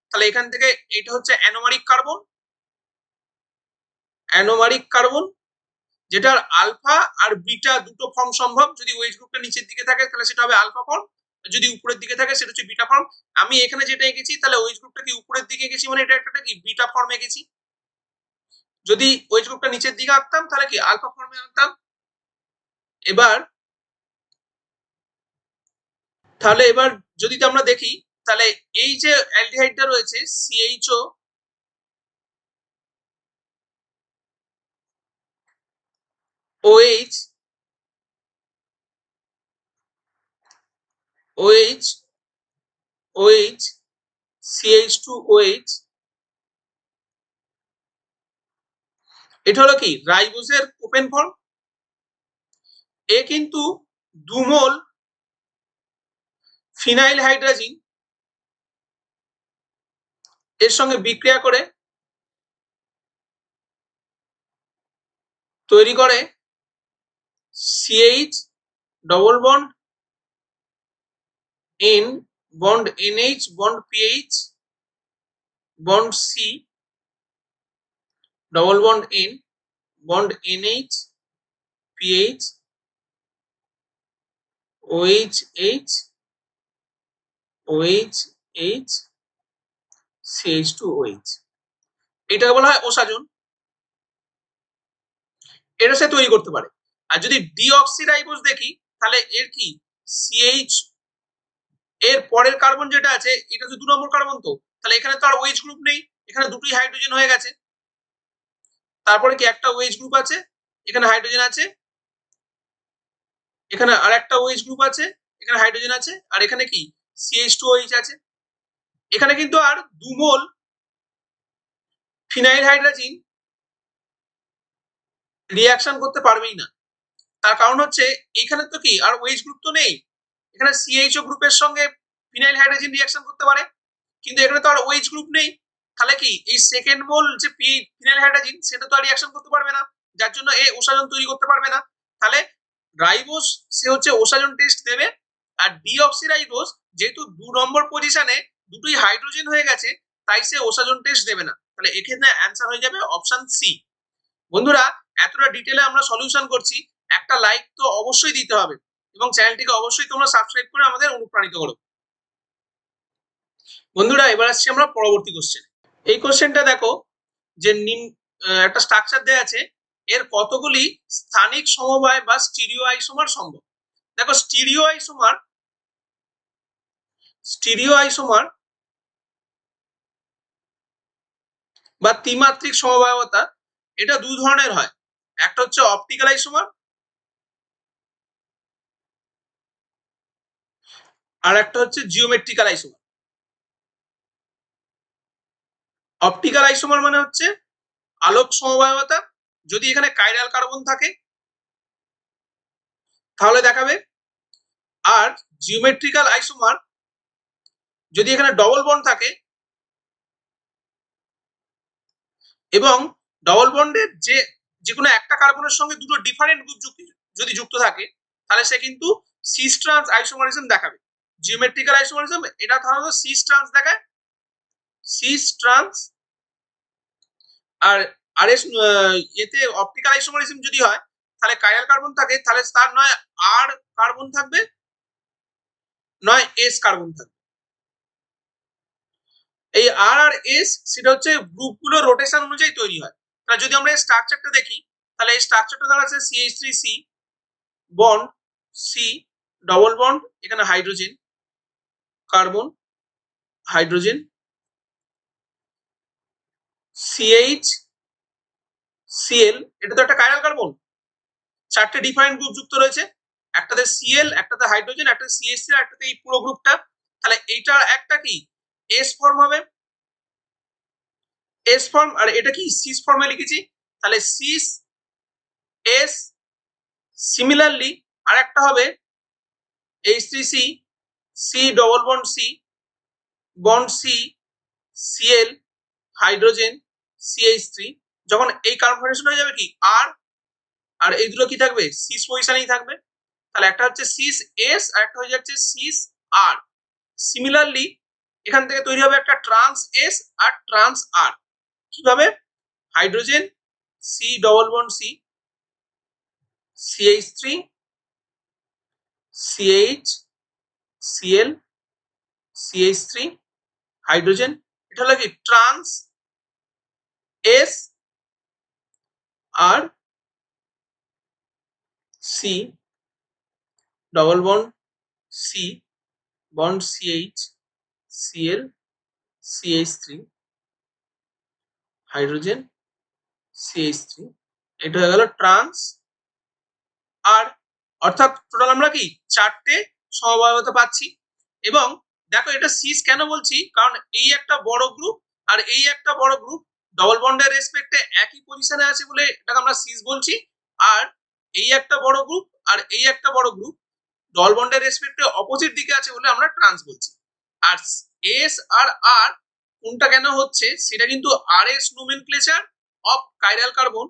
তাহলে এখান থেকে এটা হচ্ছে অ্যানোমারিক কার্বন, অ্যানোমারিক কার্বন যেটার আলফা আর বিটা দুটো ফর্ম সম্ভব। যদি ওয়েজ গ্রুপটা নিচের দিকে থাকে তাহলে সেটা হবে আলফা ফর্ম, যদি উপরের দিকে থাকে সেটা হচ্ছে বিটা ফর্ম। আমি এখানে যেটা এঁকেছি তাহলে ওয়েজ গ্রুপটা কি উপরের দিকে এঁকেছি মানে এটা একটা কি বিটা ফর্ম এঁকেছি, যদি ওয়েজ গ্রুপটা নিচের দিকে আঁকতাম তাহলে কি আলফা ফর্মে আঁকতাম। এবার যদি আমরা দেখি তাহলে এই যে অ্যালডিহাইডটা রয়েছে CHO OH OH OH CH2OH, এটা হলো কি রাইবোজের ওপেন ফর্ম। এ কিন্তু 2 মোল ফিনাইল হাইড্রোজেন এর সঙ্গে বিক্রিয়া করে তৈরি করে CH double bond N bond NH bond PH bond C double bond N bond NH PH OH H OH H CH2OH। এটাকে বলা হয় ওসাজন, এটা সে তৈরি করতে পারে। আর যদি ডিঅক্সিরাইবোজ দেখি তাহলে এর কি CH এর পরের কার্বন যেটা আছে এটা হচ্ছে 2 নম্বর কার্বন, তো তাহলে এখানে তো আর OH গ্রুপ নেই, এখানে দুটোই হাইড্রোজেন হয়ে গেছে। তারপরে কি একটা OH গ্রুপ আছে, এখানে হাইড্রোজেন আছে, এখানে আর একটা OH গ্রুপ আছে, এখানে হাইড্রোজেন আছে, আর এখানে কি CH2OH আছে। এখানে কিন্তু আর 2 মোল ফিনাইল হাইড্রোজেন রিঅ্যাকশন করতে পারবেই না। তার কারণ হচ্ছে এখানে তো কি আর OH গ্রুপ তো নেই, এখানে CHO গ্রুপের সঙ্গে ফিনাইল হাইড্রোজেন রিঅ্যাকশন করতে পারে, কিন্তু এখানে তো আর OH গ্রুপ নেই, তাহলে কি এই সেকেন্ড মোল যে ফিনাইল হাইড্রোজেন সেটা তো আর রিঅ্যাকশন করতে পারবে না, যার জন্য এ ওসাজন তৈরি করতে পারবে না। তাহলে রাইবোজ সে হচ্ছে ওসাজন টেস্ট দেবে, আর ডিঅক্সিরাইবোজ যেহেতু 2 নম্বর পজিশনে দুটোই হাইড্রোজেন হয়ে গেছে তাই সে ওসাজন টেস্ট দেবে না। তাহলে এখানে অ্যান্সার হয়ে যাবে অপশন সি। বন্ধুরা এতটা ডিটেলে আমরা সলিউশন করছি, একটা লাইক তো অবশ্যই দিতে হবে এবং চ্যানেলটিকে অবশ্যই তোমরা সাবস্ক্রাইব করে আমাদের অনুপ্রাণিত করো। বন্ধুরা এবার আসছি আমরা পরবর্তী কোশ্চেন। এই কোশ্চেনটা দেখো যে একটা স্ট্রাকচার দেয়া আছে, এর কতগুলি স্থানিক সমবায় বা স্টিরিও আইসোমার সম্ভব। দেখো স্টিরিও আইসোমার বা ত্রিমাত্রিক সমবায়তা এটা 2 ধরনের হয়, একটা হচ্ছে অপটিক্যাল আইসোমার আর একটা হচ্ছে জিওমেট্রিক্যাল আইসোমার। অপটিক্যাল আইসোমার মানে হচ্ছে আলোক সমবায়বতা। যদি এখানে কাইরাল কার্বন থাকে তাহলে দেখাবে। আর জিওমেট্রিক্যাল আইসোমার যদি এখানে ডবল বন্ড থাকে এবং ডবল বন্ডের যে কোনো একটা কার্বনের সঙ্গে দুটো ডিফারেন্ট গ্রুপ যদি যুক্ত থাকে তাহলে সে কিন্তু সিস ট্রান্স আইসোমারিজম দেখাবে। জিওমেট্রিক্যাল আইসোমারিজম এটা সাধারণত সিস ট্রান্স দেখায়, সিস ট্রান্স। আর আর এস এতে অপটিক্যাল আইসোমারিজম যদি হয় তাহলে কাইরাল কার্বন থাকে তাহলে তার নয় আর কার্বন থাকবে নয় এস কার্বন থাকবে। এই আর আর এস সেটা হচ্ছে গ্রুপগুলো রোটেশন অনুযায়ী তৈরি হয়। তাহলে যদি আমরা এই স্ট্রাকচারটা দেখি তাহলে এই স্ট্রাকচারটা দাঁড়াচ্ছে CH3C bond C double bond, এখানে hydrogen carbon hydrogen CH Cl, এটা তো একটা কাইরাল কার্বন, চারটে ডিফারেন্ট গ্রুপ যুক্ত রয়েছে, একটাতে Cl, একটাতে হাইড্রোজেন, একটাতে CH3, একটাতে এই পুরো গ্রুপটা। তাহলে এইটার একটা কি এস ফর্ম হবে, এস ফর্ম, আর এটা কি সিস ফর্মে লিখেছি তাহলে সিস এস। সিমিলারলি আর একটা হবে H3C C double bond C bond C Cl hydrogen CH3, যখন এই কনফার্মেশন হয়ে যাবে কি আর, আর এই দুটো কি থাকবে সিস পজিশনেই থাকবে। তাহলে একটা হচ্ছে সিস এস আর একটা হয়ে যাচ্ছে সিস আর। সিমিলারলি এখান থেকে তৈরি হবে একটা ট্রান্স এস আর ট্রান্স আর। কিভাবে? Hydrogen C double bond C CH3 CH Cl CH3 hydrogen, এটা হলো কি ট্রান্স এস আর C double bond C bond CH Cl CH3 hydrogen CH3, এটা হয়ে গেল ট্রান্স আর। অর্থাৎ টোটাল আমরা কি চারটে সমবায়বতা পাচ্ছি। এবং দেখো এটা সিস কেন বলছি, কারণ এই একটা বড় গ্রুপ আর এই একটা বড় গ্রুপ ডবল বন্ডের রেসপেক্টে একই পজিশনে আছে বলে এটাকে আমরা সিস বলছি। আর এই একটা বড় গ্রুপ আর এই একটা বড় গ্রুপ ডবল বন্ডের রেসপেক্টে অপোজিট দিকে আছে বলে আমরা ট্রান্স বলছি। আর এস আর আর কোনটা কেন হচ্ছে সেটা কিন্তু R S nomenclature of chiral carbon,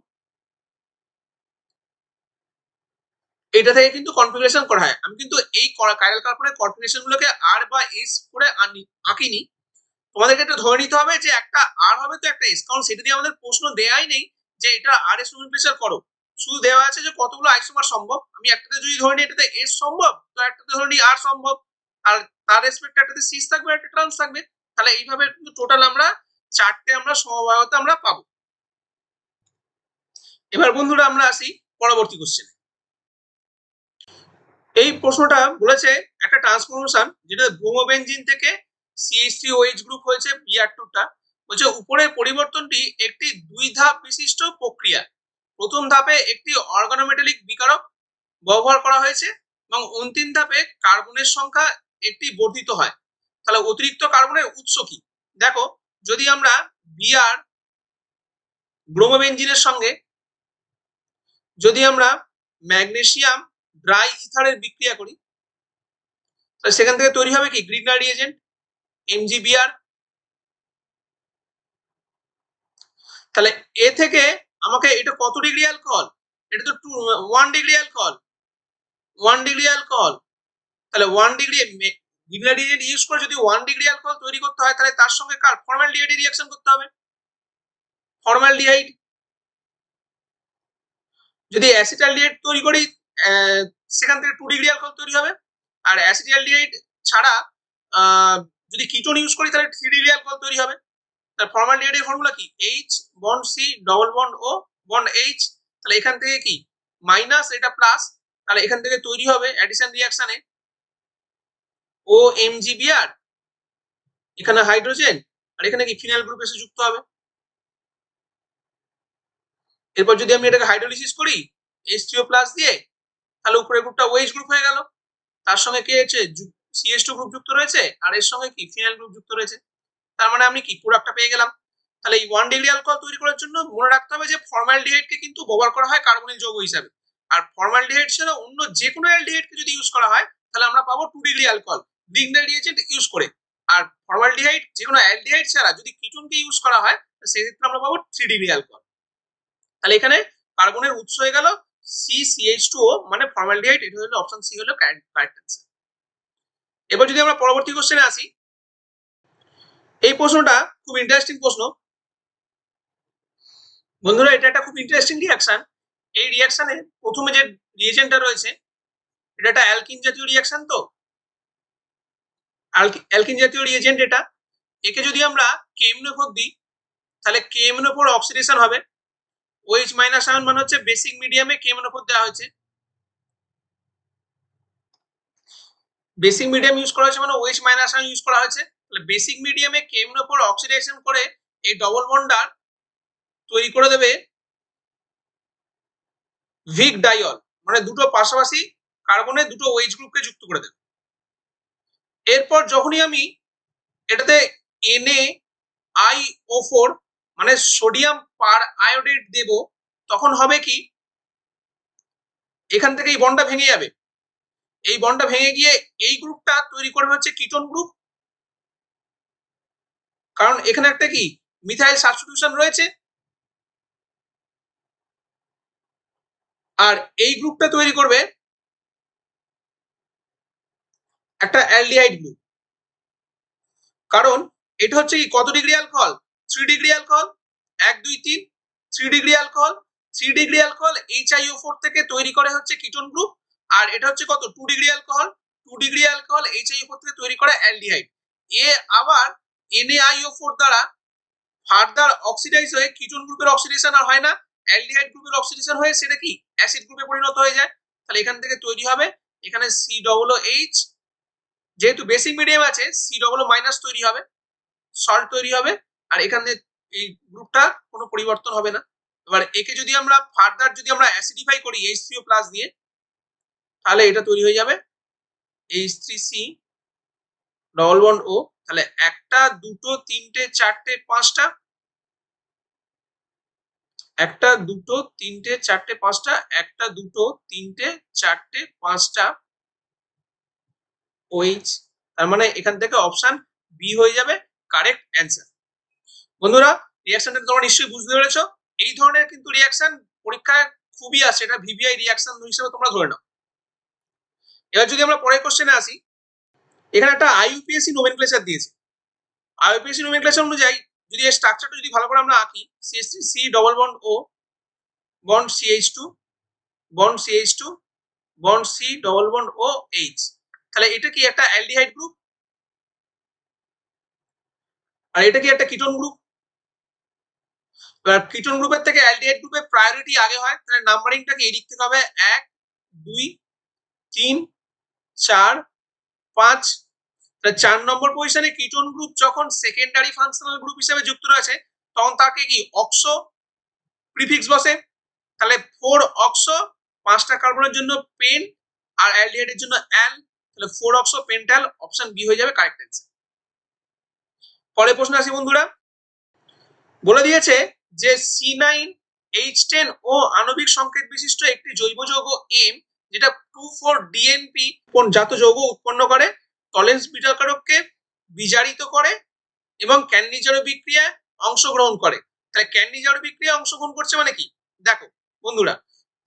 এটা থেকে কিন্তু কনফিগারেশন করা হয়। আমি কিন্তু এই কাইরাল কার্বনের কনফিগারেশন গুলোকে আর বা এস করে আঁকিনি, তোমাদেরকে একটা ধরে নিতে হবে যে একটা আর হবে তো একটা এস, কারণ সেটা দিয়ে আমাদের প্রশ্ন দেয়াই নেই যে এটা আর এস নোমেনক্লেচার করো, শুধু দেওয়া আছে যে কতগুলো আইসোমার সম্ভব। আমি একটাতে যদি ধরে নিই এটাতে এস সম্ভব, তো একটাতে ধরে নিই আর সম্ভব, আর তার রেসপেক্টে একটাতে সিস থাকবে একটা ট্রান্স থাকবে। তাহলে এইভাবে কিন্তু টোটাল আমরা চারটে আমরা সমবায়তা আমরা পাবো। এবার বন্ধুরা আমরা আসি পরবর্তী কোশ্চেনে। এই প্রশ্নটা বলেছে একটা ট্রান্সফরমেশন যেটা ব্রোমোবেনজিন থেকে CH3OH গ্রুপ হয়েছে Br2টা, বলছে উপরের পরিবর্তনটি একটি দুই ধাপ বিশিষ্ট প্রক্রিয়া। প্রথম ধাপে একটি অর্গানোমেটালিক বিকারক ব্যবহার করা হয়েছে এবং অন্তিম ধাপে কার্বনের সংখ্যা একটি বর্ধিত হয়। তাহলে অতিরিক্ত কার্বনের উৎস কি? দেখো যদি আমরা Br ব্রোমোবেনজিনের সঙ্গে যদি আমরা ম্যাগনেসিয়াম ড্রাই ইথারের বিক্রিয়া করি তাহলে সেখান থেকে তৈরি হবে কি গ্রিগনার রিএজেন্ট MgBr। তাহলে এ থেকে আমাকে এটা কত ডিগ্রি অ্যালকোহল, এটা তো 1 ডিগ্রি অ্যালকোহল, 1 ডিগ্রি অ্যালকোহল। তাহলে 1 ডিগ্রি গ্রিগনার রিএজেন্ট ইউজ করে যদি 1 ডিগ্রি অ্যালকোহল তৈরি করতে হয় তাহলে তার সঙ্গে কার ফর্মালডিহাইড রিঅ্যাকশন করতে হবে, ফর্মালডিহাইড। যদি অ্যাসিটালডিহাইড তৈরি করি সেখান থেকে 2 ডিগ্রি অ্যালকোহল তৈরি হবে। আর অ্যাসিটালডিহাইড ছাড়া যদি কিটোন ইউজ করি তাহলে 3 ডিগ্রি অ্যালকোহল তৈরি হবে। তার ফর্মালডিহাইডের ফর্মুলা কি H bond C double bond O bond H। তাহলে এখান থেকে কি মাইনাস এটা প্লাস, তাহলে এখান থেকে তৈরি হবে অ্যাডিশন রিঅ্যাকশনে OMgBr, এখানে হাইড্রোজেন আর এখানে কি ফিনাইল গ্রুপ এসে যুক্ত হবে। এরপর যদি আমি এটাকে হাইড্রোলিসিস করি H3O+ দিয়ে তাহলে উপরের গ্রুপটা OH গ্রুপ হয়ে গেল, তার সঙ্গে কি হয়েছে CH2 গ্রুপ যুক্ত রয়েছে আর এর সঙ্গে কি ফিনাইল গ্রুপ যুক্ত রয়েছে। তার মানে আমি কি প্রোডাক্টটা পেয়ে গেলাম। তাহলে এই 1 ডিগ্রি অ্যালকোহল তৈরি করার জন্য মনে রাখতে হবে যে ফর্মালডিহাইডকে কিন্তু ব্যবহার করা হয় কার্বনিল যৌগ হিসাবে। আর ফর্মালডিহাইড ছাড়া অন্য যে কোনো অ্যালডিহাইডকে যদি ইউজ করা হয় তাহলে আমরা পাবো 2 degree alcohol lignite reagent use করে। আর ফর্মালডিহাইড যে কোনো অ্যালডিহাইড ছাড়া যদি কিটোনকে ইউজ করা হয় সেক্ষেত্রে আমরা পাবো 3 ডিগ্রি অ্যালকোহল। তাহলে এখানে কার্বনের উৎস হয়ে গেল CCH2O মানে ফর্মালডিহাইড। এটা হলো অপশন সি হলো কারেক্ট অ্যান্সার। এবার যদি আমরা পরবর্তী কোশ্চেনে আসি, এই প্রশ্নটা খুব ইন্টারেস্টিং প্রশ্ন বন্ধুরা। এটা একটা খুব ইন্টারেস্টিং রিঅ্যাকশন। এই রিঅ্যাকশনে প্রথমে যে রিয়েজেন্টটা রয়েছে এটা একটা অ্যালকিন জাতীয় রিঅ্যাকশন। তো অ্যালকিন জাতীয় রিয়েজেন্ট এটা, একে যদি আমরা KMnO4 দিই তাহলে KMnO4 অক্সিডেশন হবে। OH মাইনাস আয়ন মানে হচ্ছে বেসিক মিডিয়ামে KMnO4 দেওয়া হয়েছে, বেসিক মিডিয়াম ইউজ করা হয়েছে মানে OH মাইনাস আয়ন ইউজ করা হয়েছে। তাহলে বেসিক মিডিয়ামে KMnO4 অক্সিডেশন করে এই ডবল বন্ডার তৈরি করে দেবে ভিক ডাইল, মানে দুটো পাশাপাশি কার্বনের দুটো OH গ্রুপকে যুক্ত করে দেবে। এরপর যখনই আমি এটাতে NaIO4 মানে সোডিয়াম পার আয়োডেট দেব তখন হবে কি, এখান থেকে এই বন্ডটা ভেঙে যাবে। এই বন্ডটা ভেঙে গিয়ে এই গ্রুপটা তৈরি করবে হচ্ছে কিটোন গ্রুপ, কারণ এখানে একটা কি মিথাইল সাবস্টিটিউশন রয়েছে। আর এই গ্রুপটা তৈরি করবে একটা অ্যালডিহাইড গ্রুপ, কারণ এটা হচ্ছে কি কত degree alcohol, 3 degree alcohol, 1 2 3 3 degree alcohol. 3 degree alcohol HiO4 থেকে তৈরি করে হচ্ছে কিটোন গ্রুপ। আর এটা হচ্ছে কত 2 degree alcohol, 2 degree alcohol HiO4 থেকে তৈরি করে অ্যালডিহাইড। এ আবার NaIO4 দ্বারা ফার্দার অক্সিডাইজ হয়ে কিটোন গ্রুপের অক্সিডেশন আর হয় না, অ্যালডিহাইড গ্রুপের অক্সিডেশন হয়ে সেটা কি অ্যাসিড গ্রুপে পরিণত হয়ে যায়। তাহলে এখান থেকে তৈরি হবে এখানে COOH, যেহেতু বেসিক মিডিয়াম আছে COO মাইনাস তৈরি হবে, সল্ট তৈরি হবে। আর এখানে এই গ্রুপটা কোনো পরিবর্তন হবে না। এবার একে যদি আমরা ফার্দার যদি আমরা অ্যাসিডিফাই করি H3O+ দিয়ে তাহলে এটা তৈরি হয়ে যাবে H3C ডবল বন্ড O। তাহলে একটা দুটো তিনটে চারটে পাঁচটা, একটা দুটো তিনটে চারটে পাঁচটা, একটা দুটো তিনটে চারটে পাঁচটা OH। তার মানে এখান থেকে অপশন বি হয়ে যাবে কারেক্ট অ্যান্সার। বন্ধুরা রিঅ্যাকশনটা তোমরা নিশ্চয়ই বুঝতে পেরেছো। এই ধরনের কিন্তু রিঅ্যাকশন পরীক্ষায় খুবই আসে, এটা ভিভিআই রিঅ্যাকশন হিসেবে তোমরা ধরে নাও। এবার যদি আমরা পরের কোশ্চেনে আসি, এখানে একটা IUPAC নোমেনক্লেচার দিয়েছে। IUPAC নোমেনক্লেচার অনুযায়ী যদি এই স্ট্রাকচারটা যদি ভালো করে আমরা আঁকি, CH3C double bond O bond CH2 bond CH2 bond C double bond OH, তাহলে এটা কি একটা অ্যালডিহাইড গ্রুপ আর এটা কি একটা কিটোন গ্রুপ। কিটোন গ্রুপের থেকে অ্যালডিহাইড গ্রুপের প্রায়োরিটি আগে হয়, তাহলে নাম্বারিংটা কি এদিক থেকে হবে 1 2 3 4 5। তাহলে 4 নম্বর পজিশনে কিটোন গ্রুপ যখন সেকেন্ডারি ফাংশনাল গ্রুপ হিসেবে যুক্ত রয়েছে তখন তাকে কি অক্সো প্রিফিক্স বসে। তাহলে 4 অক্সো, 5টা কার্বনের জন্য পেন আর অ্যালডিহাইডের জন্য অ্যাল, তাহলে 4 অক্সো পেন্টাল, অপশন বি হয়ে যাবে কারেক্ট অ্যান্সার। পরের প্রশ্ন আসি বন্ধুরা, বলে দিয়েছে যে C9H10 ও আণবিক সংকেত বিশিষ্ট একটি জৈব যৌগ M যেটা 2,4-DNP কোন জাত যৌগ উৎপন্ন করে, টলেন্স বিটাকারককে বিজারিত করে এবং ক্যান্ডিজারো বিক্রিয়ায় অংশগ্রহণ করে। তাহলে ক্যান্ডিজারো বিক্রিয়ায় অংশগ্রহণ করছে মানে কি, দেখো বন্ধুরা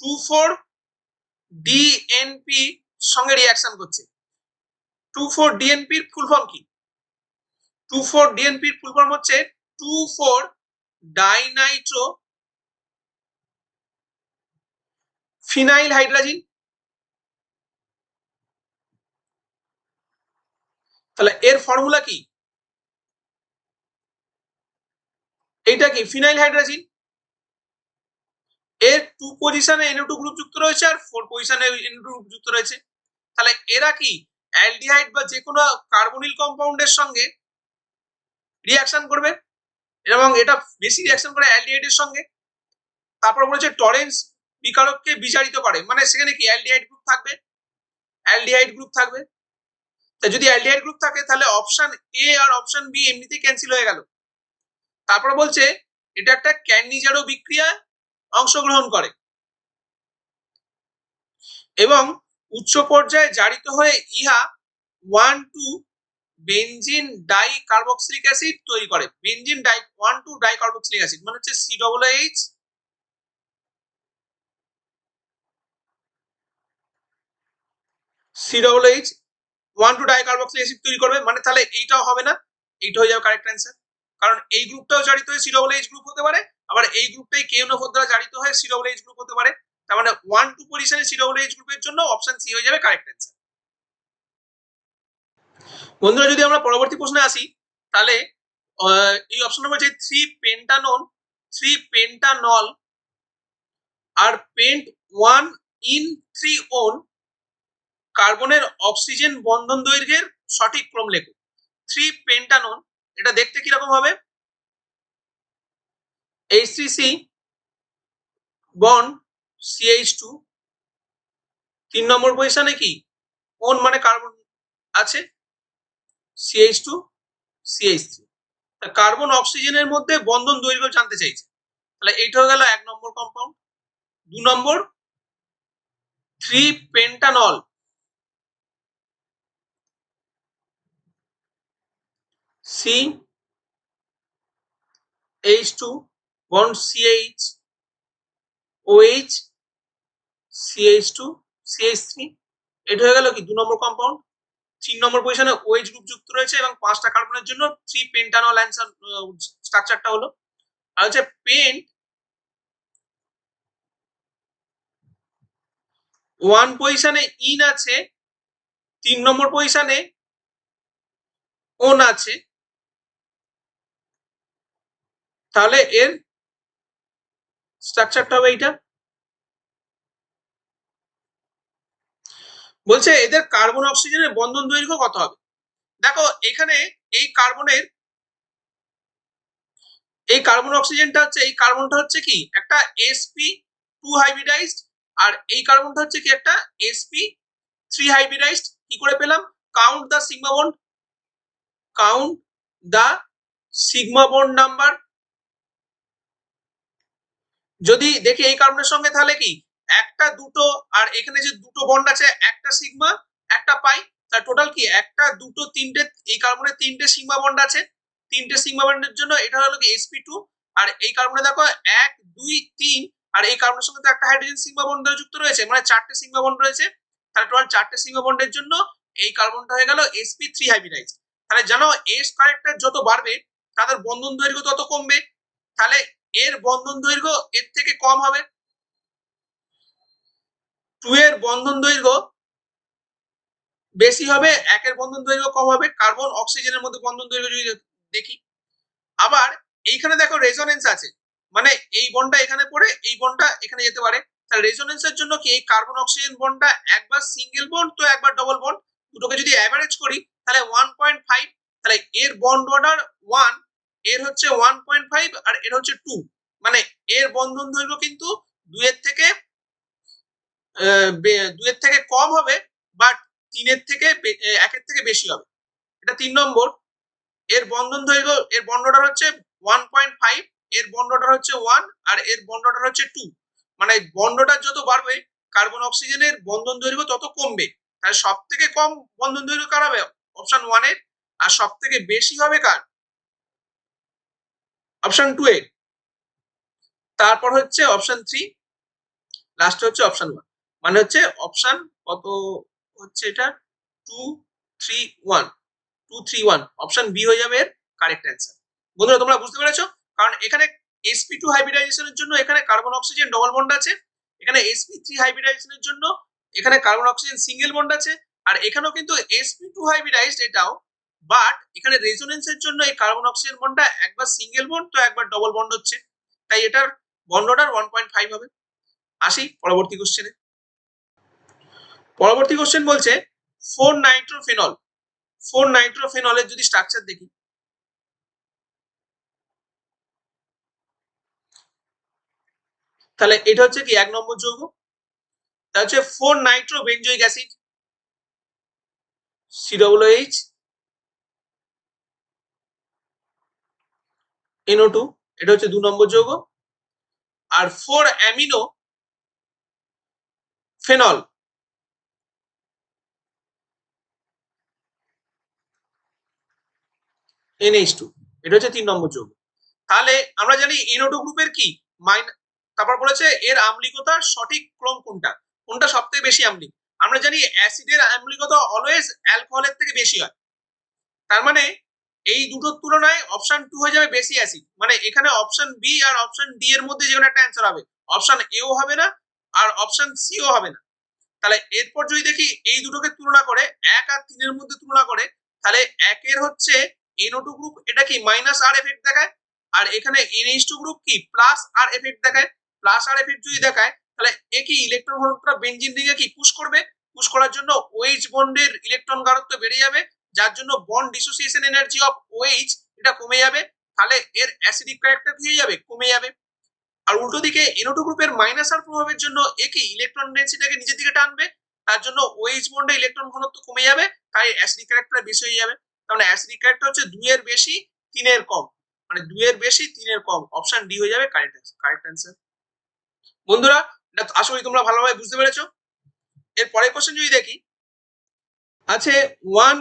2,4-DNP সঙ্গে রিঅ্যাকশন করছে। 2,4-DNP এর ফুল ফর্ম কি, 2,4-DNP এর ফুল ফর্ম হচ্ছে 2,4-ডাইনাইট্রো ফিনাইল হাইড্রোজেন। তাহলে এর ফর্মুলা কি, এইটা কি ফিনাইল হাইড্রোজেন। এর 2 পজিশনে NO2 গ্রুপ যুক্ত রয়েছে আর 4 পজিশনে NO2 গ্রুপ যুক্ত রয়েছে। তাহলে এরা কি অ্যালডিহাইড বা যে কোনো কার্বনিল কম্পাউন্ডের সঙ্গে রিঅ্যাকশন করবে এবং এটা বেশি রিঅ্যাকশন করে অ্যালডিহাইডের সঙ্গে। তারপর বলেছে টরেন্স বিকারককে বিজারিত করে, মানে সেখানে কি অ্যালডিহাইড গ্রুপ থাকবে, অ্যালডিহাইড গ্রুপ থাকবে। তা যদি অ্যালডিহাইড গ্রুপ থাকে তাহলে অপশন এ আর অপশন বি এমনিতেই ক্যান্সেল হয়ে গেল। তারপর বলছে এটা একটা ক্যান্নিজারো বিক্রিয়ায় অংশগ্রহণ করে এবং উচ্চ পর্যায়ে জারিত হয়ে ইহা 1,2 বেনজিন ডাই কার্বক্সিলিক অ্যাসিড তৈরি করে। Benzene die 1,2 die carboxylic acid মানে হচ্ছে COOH COOH 1,2 die carboxylic acid তৈরি করবে, মানে তাহলে এইটাও হবে না, এইটা হয়ে যাবে কারেক্ট অ্যান্সার। কারণ এই গ্রুপটাও জারিত হয়ে COOH গ্রুপ হতে পারে, আবার এই গ্রুপটাই KNO4 দ্বারা জারিত হয়ে COOH গ্রুপ হতে পারে। তার মানে 1,2 পজিশনে COOH গ্রুপের জন্য অপশন সি হয়ে যাবে কারেক্ট অ্যান্সার। বন্ধুরা যদি আমরা পরবর্তী প্রশ্নে আসি, তাহলে এই অপশন নম্বর যে 3 পেন্টানল আর পেন্ট 1 ইন 3 ওন কার্বনের অক্সিজেন বন্ধন দৈর্ঘ্যের সঠিক ক্রম লেখো। 3 পেন্টানল, এটা দেখতে কিরকম হবে? H3C বন্ড CH2, 3 নম্বর পজিশনে কি ওন মানে কার্বন আছে CH2 CH3, কার্বন অক্সিজেনের মধ্যে বন্ধন দৈর্ঘ্য জানতে চাইছে। তাহলে এইটা হয়ে গেল 1 নম্বর কম্পাউন্ড। 2 নম্বর 3 পেন্টানল CH2 bond CHOH CH2 CH3, এটা হয়ে গেল কি 2 নম্বর কম্পাউন্ড। 3 নম্বর পজিশনে OH গ্রুপ যুক্ত রয়েছে এবং 5টা কার্বনের জন্য 3 পেন্টানল অ্যান্সার স্ট্রাকচারটা হলো। আর হচ্ছে পেন্ট 1 পজিশনে ইন আছে, 3 নম্বর পজিশনে ওন আছে, তাহলে এর স্ট্রাকচারটা হবে এইটা। বলছে এদের কার্বন অক্সিজেনের বন্ধন দৈর্ঘ্য কত হবে। দেখো এখানে এই কার্বন অক্সিজেনটা হচ্ছে, এই কার্বনটা হচ্ছে কি একটা sp2 হাইব্রিডাইজড, আর এই কার্বনটা হচ্ছে কি একটা sp3 হাইব্রিডাইজড। কি করে পেলাম? কাউন্ট দা সিগমা বন্ড নাম্বার। যদি দেখি এই কার্বনের সঙ্গে, তাহলে কি একটা দুটো, আর এখানে যে দুটো বন্ড আছে একটা সিগমা একটা পাই, তার টোটাল কি একটা দুটো তিনটে, এই কার্বনে 3টে সিগমা বন্ড আছে, 3টে সিগমা বন্ডের জন্য এটা হলো কি sp2। আর এই কার্বনে দেখো 1 2 3, আর এই কার্বনের সঙ্গে তো একটা হাইড্রোজেন সিগমা বন্ড যুক্ত রয়েছে, মানে 4টে সিগমা বন্ড রয়েছে। তাহলে টোটাল 4টে সিগমা বন্ডের জন্য এই কার্বনটা হয়ে গেল sp3 হাইব্রিডাইজড। তাহলে জানো s ক্যারেক্টার যত বাড়বে তাদের বন্ধন দৈর্ঘ্য তত কমবে, তাহলে এর বন্ধন দৈর্ঘ্য এর থেকে কম হবে। 2 এর বন্ধন দৈর্ঘ্য বেশি হবে, 1 এর বন্ধন দৈর্ঘ্য কম হবে। কার্বন অক্সিজেনের মধ্যে বন্ধন দৈর্ঘ্য যদি দেখি, আবার এইখানে দেখো রেজোনেন্স আছে, মানে এই বন্ডটা এখানে পড়ে এই বন্ডটা এখানে যেতে পারে। তাহলে রেজোনেন্সের জন্য কি এই কার্বন অক্সিজেন বন্ডটা একবার সিঙ্গেল বন্ড তো একবার ডবল বন্ড, দুটোকে যদি অ্যাভারেজ করি তাহলে 1.5, তাহলে এর বন্ড অর্ডার 1, এর হচ্ছে 1.5 আর এর হচ্ছে 2, মানে এর বন্ধন দৈর্ঘ্য কিন্তু 2 এর থেকে কম হবে, বাট 3 থেকে 1 থেকে বেশি হবে। এটা 3 নম্বর। এর বন্ধন দৈর্ঘ্য, এর বন্ড অর্ডার হচ্ছে 1.5, এর বন্ড অর্ডার হচ্ছে 1, আর এর বন্ড অর্ডার হচ্ছে 2, মানে বন্ড অর্ডার যত বাড়বে কার্বন অক্সিজেনের বন্ধন দৈর্ঘ্য তত কমবে। তাহলে সব থেকে কম বন্ধন দৈর্ঘ্য কার হবে? অপশন 1 এর। আর সব থেকে বেশি হবে কার? অপশন 2 এর। তারপর হচ্ছে অপশন 3, লাস্টে হচ্ছে অপশন 1, মানে হচ্ছে অপশন কত হচ্ছে এটা 2 3 1, 2 3 1, অপশন বি হয়ে যাবে এর কারেক্ট অ্যান্সার। বন্ধুরা তোমরা বুঝতে পেরেছো? কারণ এখানে sp2 হাইব্রিডাইজেশনের জন্য এখানে কার্বন অক্সিজেন ডবল বন্ড আছে, এখানে sp3 হাইব্রিডাইজেশনের জন্য এখানে কার্বন অক্সিজেন সিঙ্গেল বন্ড আছে, আর এখানেও কিন্তু sp2 হাইব্রিডাইজড এটাও, বাট এখানে রেজোনেন্সের জন্য এই কার্বন অক্সিজেন বন্ডটা একবার সিঙ্গেল বন্ড তো একবার ডবল বন্ড হচ্ছে, তাই এটার বন্ড অর্ডার 1.5 হবে। আসি পরবর্তী কোশ্চেনে। পরবর্তী কোশ্চেন বলছে 4 নাইট্রোফেনলের যদি স্ট্রাকচার দেখি, তাহলে এটা হচ্ছে কি 1 নম্বর যৌগ। তা হচ্ছে 4 Nitro benzoic acid COOH, NO2 এটা হচ্ছে 2 নম্বর যৌগ। আর 4 অ্যামিনো ফেনল NH2 এটা হচ্ছে 3 নম্বর যৌগ। তাহলে আমরা জানি NO2 গ্রুপের কি তারপর বলেছে এর আম্লিকতার সঠিক ক্রম কোনটা, কোনটা সবথেকে বেশি আম্লিক। আমরা জানি অ্যাসিডের আম্লিকতা অলওয়েজ অ্যালকোহলের থেকে বেশি হয়, তার মানে এই দুটোর তুলনায় অপশন 2 হয়ে যাবে বেশি অ্যাসিড। মানে এখানে অপশন বি আর অপশন ডি এর মধ্যে যে কোনো একটা অ্যান্সার হবে, অপশন এও হবে না আর অপশন সিও হবে না। তাহলে এরপর যদি দেখি এই দুটোকে তুলনা করে 1 আর 3 এর মধ্যে তুলনা করে, তাহলে 1 এর হচ্ছে NO2 গ্রুপ এটা কি মাইনাস আর এফেক্ট দেখায়, আর এখানে NH2 গ্রুপ কি প্লাস আর এফেক্ট দেখায়। প্লাস আর এফেক্ট যদি দেখায় তাহলে এ কি ইলেকট্রন ঘনত্বটা বেনজিন রিংয়ে কি পুশ করবে, পুশ করার জন্য OH বন্ডের ইলেকট্রন গাঢ়ত্ব বেড়ে যাবে, যার জন্য bond dissociation energy of OH এটা কমে যাবে, তাহলে এর অ্যাসিডিক ক্যারেক্টার কি হয়ে যাবে, কমে যাবে। আর উল্টো দিকে NO2 গ্রুপের মাইনাস আর প্রভাবের জন্য একই ইলেকট্রন ডেন্সিটিটাকে নিচের দিকে টানবে, তার জন্য OH বন্ডে ইলেকট্রন ঘনত্ব কমে যাবে, তাই অ্যাসিডিক ক্যারেক্টার বেশি হয়ে যাবে। তাহলে অ্যাসিডিক ক্যারেক্টার হচ্ছে 2 এর বেশি 3 এর কম, মানে 2 এর বেশি 3 এর কম, অপশন ডি হয়ে যাবে কারেক্ট অ্যান্সার। বন্ধুরা এটা আশা করি তোমরা ভালোভাবে বুঝতে পেরেছো। এর পরের কোশ্চেন যদি দেখি আছে 1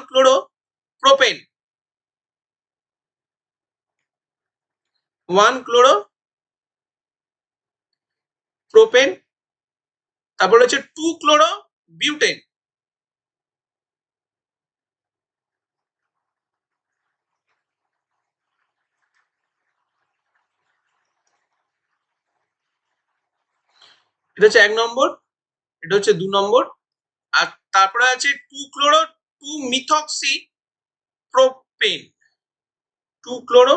ক্লোরো প্রোপেন 1 ক্লোরো প্রোপেন, তারপর হচ্ছে 2 ক্লোরো বিউটেন। এটা হচ্ছে 1 নম্বর, এটা হচ্ছে 2 নম্বর, আর তারপরে আছে 2 chloro 2 methoxy propane 2 chloro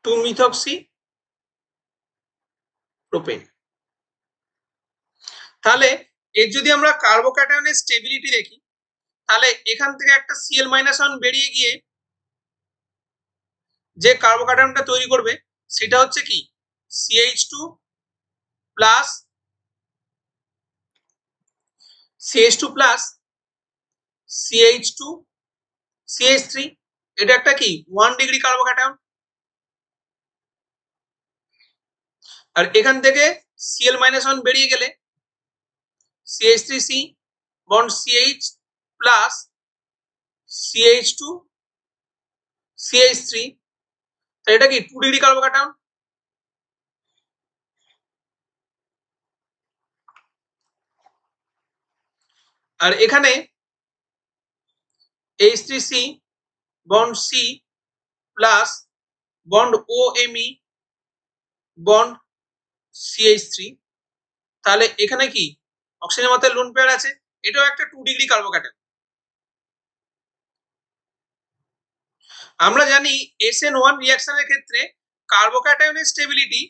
two methoxy propane. তাহলে এর যদি আমরা কার্বোক্যাটায়নের স্টেবিলিটি দেখি, তাহলে এখান থেকে একটা Cl-1 বেরিয়ে গিয়ে যে কার্বোক্যাটায়নটা তৈরি করবে সেটা হচ্ছে কি CH2 প্লাস CH2 CH3, এটা একটা কি 1 ডিগ্রি কার্বোক্যাটায়ন। আর এখান থেকে Cl-1 বেরিয়ে গেলে CH3C bond CH plus CH2 CH3, এটা কি 2 ডিগ্রি কার্বোক্যাটায়ন। আর এখানে H3C bond C plus bond OMe bond CH3, তাহলে এখানে কি অক্সিজেনের মাত্রায় লোন পেয়ার আছে, এটাও একটা 2 ডিগ্রি কার্বোক্যাটায়ন। আমরা জানি SN1 রিঅ্যাকশনের ক্ষেত্রে কার্বোক্যাটায়নের স্টেবিলিটি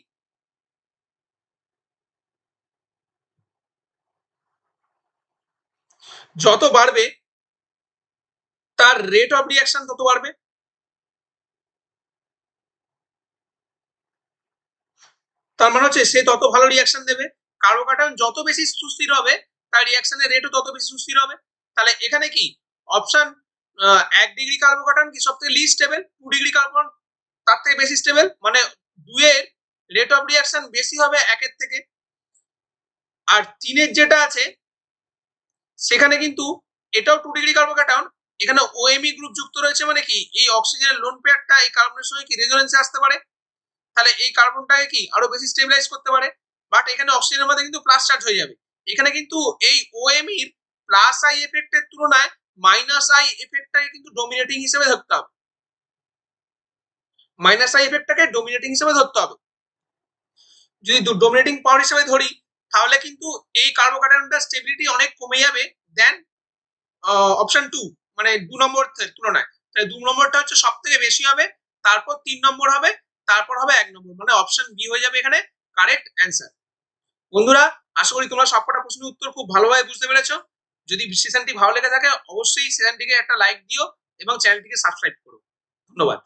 যত বাড়বে তার রেট অফ রিঅ্যাকশন তত বাড়বে। তার মানে হচ্ছে সে তত ভালো রিঅ্যাকশন দেবে, কার্বোক্যাটায়ন যত বেশি সুস্থির হবে তার রিঅ্যাকশনের রেটও তত বেশি সুস্থির হবে। তাহলে এখানে কি অপশন 1 ডিগ্রি কার্বোক্যাটায়ন কি সবথেকে লিস্ট স্টেবল, 2 ডিগ্রি কার্বন তার থেকে বেশি স্টেবল, মানে 2 এর রেট অফ রিঅ্যাকশন বেশি হবে 1 এর থেকে। আর 3 এর যেটা আছে সেখানে কিন্তু এটাও 2 ডিগ্রি কার্বোক্যাটায়ন, এখানে OMe গ্রুপ যুক্ত রয়েছে, মানে কি এই অক্সিজেনের লোন পেয়ারটা এই কার্বনের সঙ্গে কি রেজোনেন্সে আসতে পারে, তাহলে এই কার্বনটাকে কি আরো বেশি স্টেবিলাইজ করতে পারে। বাট এখানে অক্সিজেনের মধ্যে কিন্তু প্লাস চার্জ হয়ে যাবে, এখানে কিন্তু এই OMe এর প্লাস আই এফেক্টের তুলনায় মাইনাস আই এফেক্টটাকে কিন্তু ডমিনেটিং হিসেবে ধরতে হবে, মাইনাস আই এফেক্টটাকে ডমিনেটিং হিসেবে ধরতে হবে। যদি ডমিনেটিং পাওয়ার হিসেবে ধরি তাহলে কিন্তু এই কার্বোক্যাটায়নটার স্টেবিলিটি অনেক কমে যাবে দেন অপশন 2, মানে 2 নম্বর তুলনায়। তাহলে 2 নম্বরটা হচ্ছে সব থেকে বেশি হবে, তারপর 3 নম্বর হবে, তারপর হবে 1 নম্বর, মানে অপশন বি হয়ে যাবে এখানে কারেক্ট অ্যান্সার। বন্ধুরা আশা করি তোমরা সবকটা প্রশ্নের উত্তর খুব ভালোভাবে বুঝতে পেরেছো। যদি সেশনটি ভালো লেগে থাকে অবশ্যই সেশনটিকে একটা লাইক দিও এবং চ্যানেলটিকে সাবস্ক্রাইব করো। ধন্যবাদ।